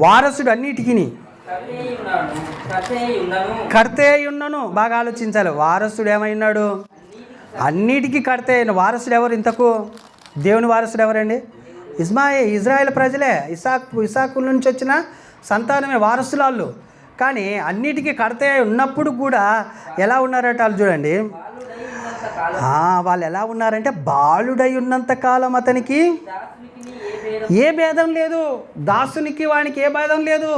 వారసుడు అన్నిటికీ కర్తే ఉన్నను. బాగా ఆలోచించాలి. వారసుడు ఏమై ఉన్నాడు? అన్నిటికీ కర్తే అయిన వారసుడు ఎవరు? ఇంతకు దేవుని వారసుడు ఎవరండి? ఇజ్రాయేల్ ప్రజలే, ఇసాకు నుంచి వచ్చిన సంతానమే వారసులు వాళ్ళు. కానీ అన్నిటికీ కర్తే ఉన్నప్పుడు కూడా ఎలా ఉన్నారట వాళ్ళు చూడండి. వాళ్ళు ఎలా ఉన్నారంటే బాలుడై ఉన్నంత కాలం అతనికి ఏ భేదం లేదు, దాసునికి వానికి ఏ భేదం లేదు.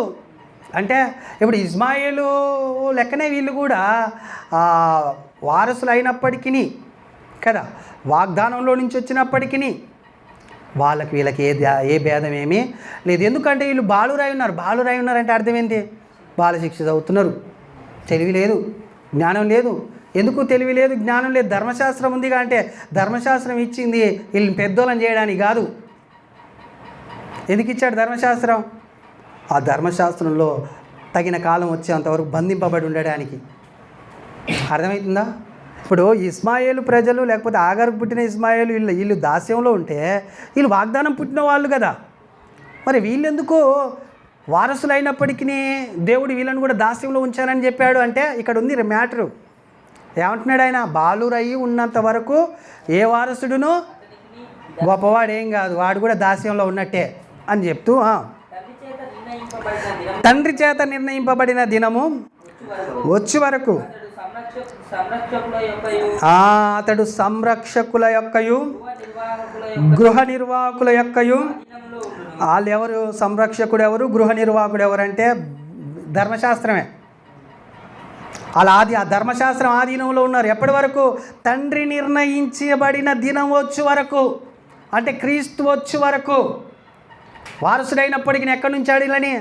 అంటే ఇప్పుడు ఇస్మాయిలు లెక్కనే వీళ్ళు కూడా వారసులు అయినప్పటికీ కదా, వాగ్దానంలో నుంచి వచ్చినప్పటికీ వీళ్ళకి ఏ భేదం ఏమీ లేదు. ఎందుకంటే వీళ్ళు బాలురై ఉన్నారంటే అర్థం ఏంటి? బాలశిక్ష చదువుతున్నారు, తెలివి లేదు, జ్ఞానం లేదు. ఎందుకు తెలివి లేదు, జ్ఞానం లేదు? ధర్మశాస్త్రం ఉందిగా అంటే ధర్మశాస్త్రం ఇచ్చింది వీళ్ళని పెద్దోళ్ళని చేయడానికి కాదు. ఎందుకు ఇచ్చాడు ధర్మశాస్త్రం? ఆ ధర్మశాస్త్రంలో తగిన కాలం వచ్చేంతవరకు బంధింపబడి ఉండడానికి. అర్థమవుతుందా? ఇప్పుడు ఇస్మాయేలు ప్రజలు లేకపోతే ఆగారుకు పుట్టిన ఇస్మాయేలు వీళ్ళు దాస్యంలో ఉంటే వీళ్ళు వాగ్దానం పుట్టిన వాళ్ళు కదా, మరి వీళ్ళెందుకు వారసులైనప్పటికీ దేవుడు వీళ్ళని కూడా దాస్యంలో ఉంచారని చెప్పాడు అంటే ఇక్కడ ఉంది మ్యాటరు. ఏమంటున్నాడు ఆయన? బాలురయ్యి ఉన్నంత వరకు ఏ వారసుడును గొప్పవాడేం కాదు, వాడు కూడా దాస్యంలో ఉన్నట్టే అని చెప్తూ, తండ్రి చేత నిర్ణయింపబడిన దినము వచ్చి వరకు అతడు సంరక్షకుల యొక్కయు గృహ నిర్వాహకుల యొక్కయు. వాళ్ళు ఎవరు? సంరక్షకుడు ఎవరు, గృహ నిర్వాహకుడు ఎవరంటే ధర్మశాస్త్రమే. అలా ఆ ధర్మశాస్త్రం ఆధీనంలో ఉన్నారు. ఎప్పటి వరకు? తండ్రి నిర్ణయించబడిన దినం వచ్చే వరకు, అంటే క్రీస్తు వచ్చే వరకు. వారసుడైనప్పటికీ ఎక్కడి ఉంచాడు వీళ్ళని?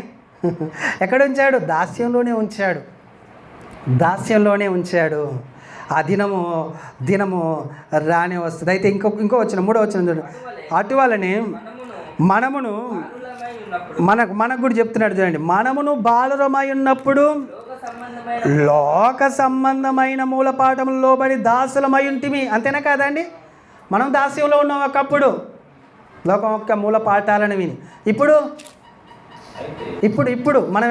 ఎక్కడ ఉంచాడు? దాస్యంలోనే ఉంచాడు, దాస్యంలోనే ఉంచాడు. ఆ దినము రానే వస్తుంది. అయితే ఇంకో వచ్చిన 3వ వచనం చూడండి. అటువలనే మనమును మనకు కూడా చెప్తున్నాడు చూడండి, మనమును బాలురమై ఉన్నప్పుడు లోక సంబంధమైన మూలపాఠములు లోబడి దాసులమై ఉంటిమి. అంతేనా కాదండి? మనం దాస్యంలో ఉన్నాం ఒకప్పుడు, లోకం యొక్క మూల పాఠాలను విని. ఇప్పుడు మనం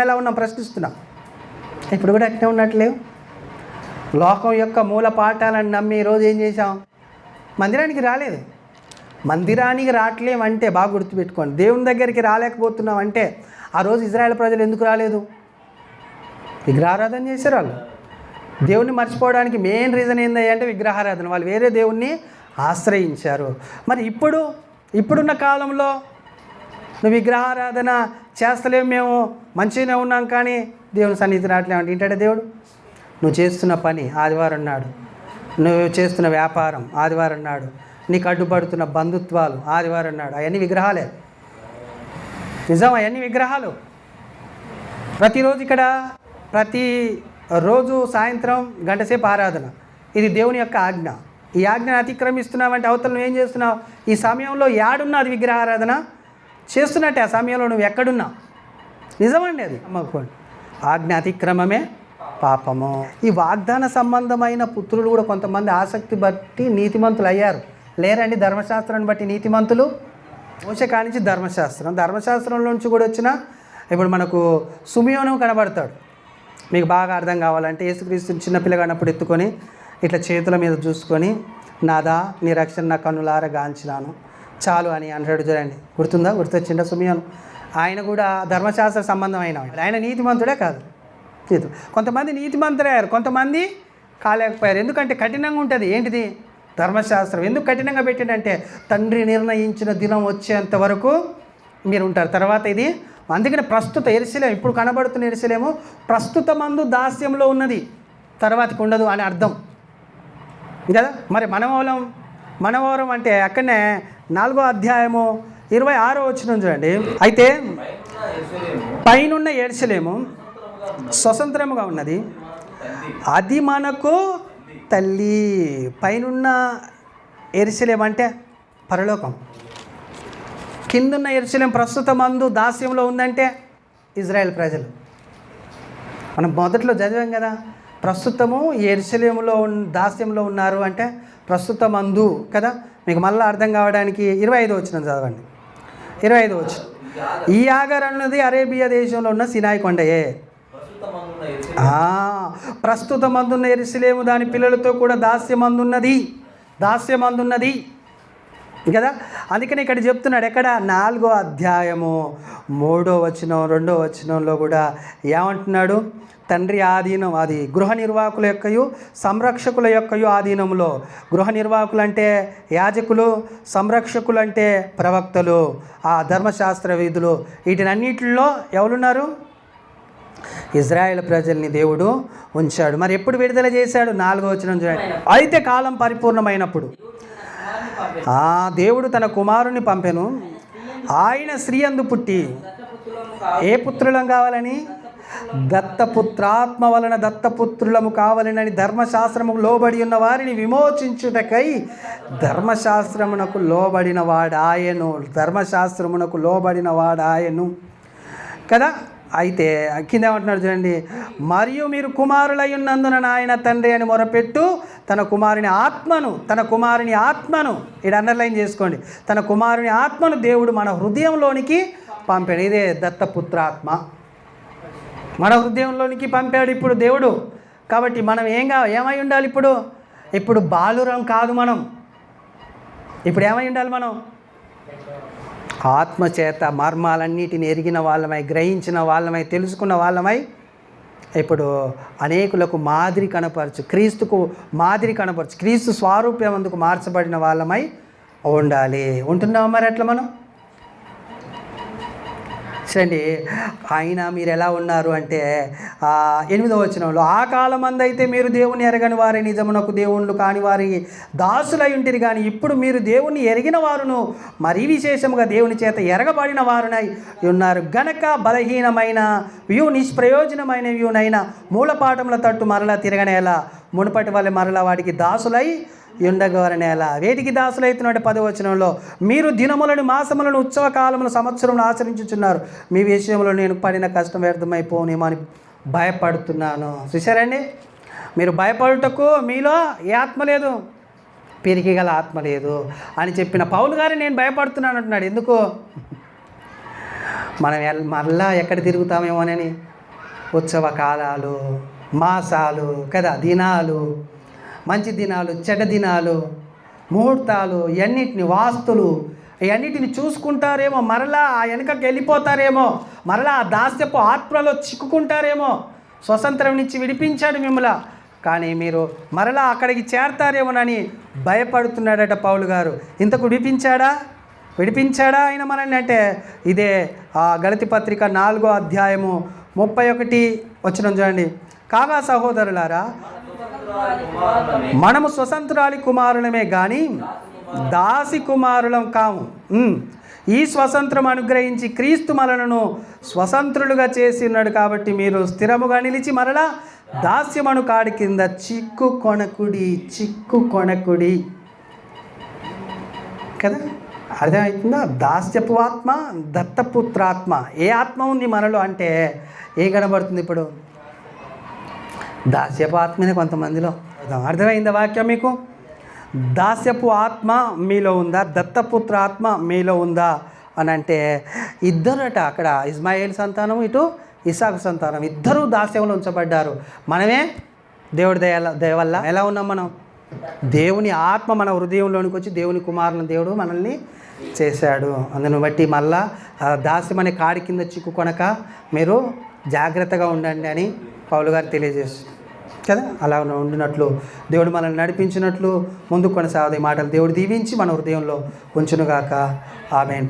ఎలా ఉన్నాం ప్రశ్నిస్తున్నాం. ఇప్పుడు కూడా అట్నే ఉన్నట్లేవు. లోకం యొక్క మూల పాఠాలను నమ్మి ఈరోజు ఏం చేశాం? మందిరానికి రాలేదు. మందిరానికి రావట్లేమంటే బాగా గుర్తుపెట్టుకోండి, దేవుని దగ్గరికి రాలేకపోతున్నాం అంటే ఆ రోజు ఇజ్రాయెల్ ప్రజలు ఎందుకు రాలేదు? విగ్రహారాధన చేశారు. వాళ్ళు దేవుణ్ణి మర్చిపోవడానికి మెయిన్ రీజన్ ఏంది అంటే విగ్రహారాధన. వాళ్ళు వేరే దేవుణ్ణి ఆశ్రయించారు. మరి ఇప్పుడున్న కాలంలో నువ్వు విగ్రహారాధన చేస్తలేము, మేము మంచిగానే ఉన్నాం కానీ దేవుని సన్నిధి రావట్లేమంటే ఏంటంటే దేవుడు? నువ్వు చేస్తున్న పని ఆదివారం నాడు, నువ్వు చేస్తున్న వ్యాపారం ఆదివారం నాడు, నీకు అడ్డుపడుతున్న బంధుత్వాలు ఆదివారం నాడు, అవన్నీ విగ్రహాలే. నిజం, అవన్నీ విగ్రహాలు. ప్రతిరోజు ఇక్కడ ప్రతిరోజు సాయంత్రం గంటసేపు ఆరాధన, ఇది దేవుని యొక్క ఆజ్ఞ. ఈ ఆజ్ఞను అతిక్రమిస్తున్నావంటే అవతల నువ్వేం చేస్తున్నావు? ఈ సమయంలో యాడున్నా అది విగ్రహారాధన చేస్తున్నట్టే. ఆ సమయంలో నువ్వు ఎక్కడున్నా. నిజమండి అది. అమ్మకోండి, ఆజ్ఞ అతిక్రమమే పాపము. ఈ వాగ్దాన సంబంధమైన పుత్రులు కూడా కొంతమంది ఆసక్తి బట్టి నీతిమంతులు అయ్యారు. లేరండి? ధర్మశాస్త్రాన్ని బట్టి నీతిమంతులు. మోషే కానించి ధర్మశాస్త్రం నుంచి కూడా వచ్చిన ఇప్పుడు మనకు సుమియోను కనబడతాడు. మీకు బాగా అర్థం కావాలంటే యేసుక్రీస్తుని చిన్నపిల్లగానప్పుడు ఎత్తుకొని ఇట్లా చేతుల మీద చూసుకొని, నాదా నీ రక్షణ నా కన్నులారా గాంచినాను చాలు అని అంటాడు చూడండి. గుర్తొచ్చిందా సుమియోను? ఆయన కూడా ధర్మశాస్త్ర సంబంధం ఆయన నీతిమంతుడే కాదు. కొంతమంది నీతిమంతులయ్యారు, కొంతమంది కాలేకపోయారు. ఎందుకంటే కఠినంగా ఉంటుంది. ఏంటిది? ధర్మశాస్త్రం. ఎందుకు కఠినంగా పెట్టిందంటే తండ్రి నిర్ణయించిన దినం వచ్చేంత వరకు మీరు ఉంటారు. తర్వాత ఇది అందుకని ప్రస్తుత యెరూషలేము, ఇప్పుడు కనబడుతున్న యెరూషలేము ప్రస్తుత మందు దాస్యంలో ఉన్నది, తర్వాతకి ఉండదు అని అర్థం కదా. మరి మనవరం అంటే అక్కడనే 4వ అధ్యాయము 26వ వచనం చూడండి. అయితే పైనున్న యెరూషలేము స్వతంత్రముగా ఉన్నది, అది మనకు తల్లి. పైనున్న యెరూషలేము అంటే పరలోకం, కిందున్న యెరూషలేము ప్రస్తుత మందు దాస్యంలో ఉందంటే ఇజ్రాయెల్ ప్రజలు. మనం మొదట్లో చదివాం కదా, ప్రస్తుతము యెరూషలేములో దాస్యంలో ఉన్నారు అంటే ప్రస్తుత మందు కదా. మీకు మళ్ళీ అర్థం కావడానికి 25వ వచనం చదవండి. 25వ వచనం, ఈ ఆగర్ అన్నది అరేబియా దేశంలో ఉన్న సినాయి కొండయే. ప్రస్తుత మందున్న యెరూషలేము దాని పిల్లలతో కూడా దాస్యమందున్నది కదా. అందుకని ఇక్కడ చెప్తున్నాడు. ఎక్కడ? 4వ అధ్యాయము 3వ వచనం 2వ వచనంలో కూడా ఏమంటున్నాడు? తండ్రి ఆధీనం, అది గృహ నిర్వాహకుల యొక్కయు సంరక్షకుల యొక్కయు ఆధీనంలో. గృహ నిర్వాహకులు అంటే యాజకులు, సంరక్షకులు అంటే ప్రవక్తలు, ఆ ధర్మశాస్త్ర విధులు, వీటినన్నిటిలో ఎవరున్నారు? ఇజ్రాయెల్ ప్రజల్ని దేవుడు ఉంచాడు. మరి ఎప్పుడు విడుదల చేశాడు? 4వ వచనం చూడండి. అయితే కాలం పరిపూర్ణమైనప్పుడు దేవుడు తన కుమారుని పంపెను, ఆయన స్త్రీ అందు పుట్టి. ఏ పుత్రులం కావాలని? దత్తపుత్రాత్మ వలన దత్తపుత్రులము కావాలని ధర్మశాస్త్రముకు లోబడి ఉన్న వారిని విమోచించుటకై ధర్మశాస్త్రమునకు లోబడిన వాడాయను కదా. అయితే కింద ఏమంటున్నాడు చూడండి, మరియు మీరు కుమారులై ఉన్నందున నాయన తండ్రి అని మొరపెట్టు తన కుమారుని ఆత్మను ఇక్కడ అండర్లైన్ చేసుకోండి, తన కుమారుని ఆత్మను దేవుడు మన హృదయంలోనికి పంపాడు. ఇదే దత్తపుత్రాత్మ మన హృదయంలోనికి పంపాడు ఇప్పుడు దేవుడు. కాబట్టి మనం ఏమై ఉండాలి? ఇప్పుడు బాలురం కాదు, మనం ఇప్పుడు ఏమై ఉండాలి? మనం ఆత్మచేత మర్మాలన్నిటిని ఎరిగిన వాళ్ళమై, గ్రహించిన వాళ్ళమై, తెలుసుకున్న వాళ్ళమై ఇప్పుడు అనేకులకు మాదిరి కనపరచు, క్రీస్తుకు మాదిరి కనపరచు, క్రీస్తు స్వారూప్యమందుకు మార్చబడిన వాళ్ళమై ఉండాలి. ఉంటున్నాం మరి అట్లా మనం? చూడండి, ఆయన మీరు ఎలా ఉన్నారు అంటే 8వ వచనంలో, ఆ కాలమందైతే మీరు దేవుని ఎరగని వారి నిజమునకు దేవుళ్ళు కాని వారి దాసులై ఉంటిరి, కానీ ఇప్పుడు మీరు దేవుని ఎరిగిన వారును మరీ విశేషముగా దేవుని చేత ఎరగబడిన వారునై ఉన్నారు గనక బలహీనమైన నిష్ప్రయోజనమైన వ్యూనైనా మూలపాఠముల తట్టు మరలా తిరగనేలా మునుపటి వల్ల మరలా వాటికి దాసులై ఉండగవరనేలా. వేటికి దాసులైతున్నట్టు 10వ వచనంలో, మీరు దినములను మాసములను ఉత్సవ కాలములు సంవత్సరములు ఆచరించుచున్నారు, మీ విషయంలో నేను పడిన కష్టం వ్యర్థమైపోనేమో అని భయపడుతున్నాను. చూశారండి, మీరు భయపడుటకు మీలో ఏ ఆత్మ లేదు, పిరికి గల ఆత్మ లేదు అని చెప్పిన పౌలు గారు నేను భయపడుతున్నాను అంటున్నాడు. ఎందుకు? మనం మళ్ళా ఎక్కడ తిరుగుతామేమోనని. ఉత్సవ కాలాలు, మాసాలు కదా, దినాలు, మంచి దినాలు, చెడ్డ దినాలు, ముహూర్తాలు, వాస్తులు ఇవన్నిటిని చూసుకుంటారేమో, మరలా ఆ వెనుకకి వెళ్ళిపోతారేమో, మరలా ఆ దాస్యపు ఆత్మలో చిక్కుకుంటారేమో. స్వతంత్రం నుంచి విడిపించాడు మిమ్మల్ని, కానీ మీరు మరలా అక్కడికి చేరతారేమోనని భయపడుతున్నాడట పౌలు గారు. ఇంతకు విడిపించాడా ఆయన మనల్ని అంటే ఇదే గలతీ పత్రిక 4వ అధ్యాయము 31 వచనం చూడండి. కాగా సహోదరులారా, మనము స్వతంత్రాలి కుమారులమే కానీ దాసి కుమారులం కాము. ఈ స్వతంత్రం అనుగ్రహించి క్రీస్తు మనలను స్వతంత్రులుగా చేసి ఉన్నాడు. కాబట్టి మీరు స్థిరముగా నిలిచి మరలా దాస్యమను కాడి కింద చిక్కు కొనకుడి కదా. అర్థమవుతుందా? దాస్యపు ఆత్మ, దత్తపుత్రాత్మ. ఏ ఆత్మ ఉంది మనలో అంటే ఏం కనబడుతుంది? ఇప్పుడు దాస్యపు ఆత్మనే కొంతమందిలో. అర్థమైందా వాక్యం మీకు? దాస్యపు ఆత్మ మీలో ఉందా, దత్తపుత్ర ఆత్మ మీలో ఉందా అని అంటే ఇద్దరట. అక్కడ ఇస్మాయిల్ సంతానం, ఇటు ఇసాకు సంతానం, ఇద్దరూ దాస్యంలో ఉంచబడ్డారు. మనమే దేవుడి దయ వల్ల ఎలా ఉన్నాం? మనం దేవుని ఆత్మ మన హృదయంలోనికి వచ్చి దేవుని కుమారుని దేవుడు మనల్ని చేశాడు. అందుని బట్టి మళ్ళా దాస్యం అనే కాడి కింద చిక్కుకొనక మీరు జాగ్రత్తగా ఉండండి అని పౌలు గారు తెలియజేస్తారు కదా. అలా ఉండినట్లు దేవుడు మనల్ని నడిపించినట్లు ముందుకు కొనసాగుతాయి మాటలు దేవుడు దీవించి మన హృదయంలో ఉంచునుగాక. ఆమేన్.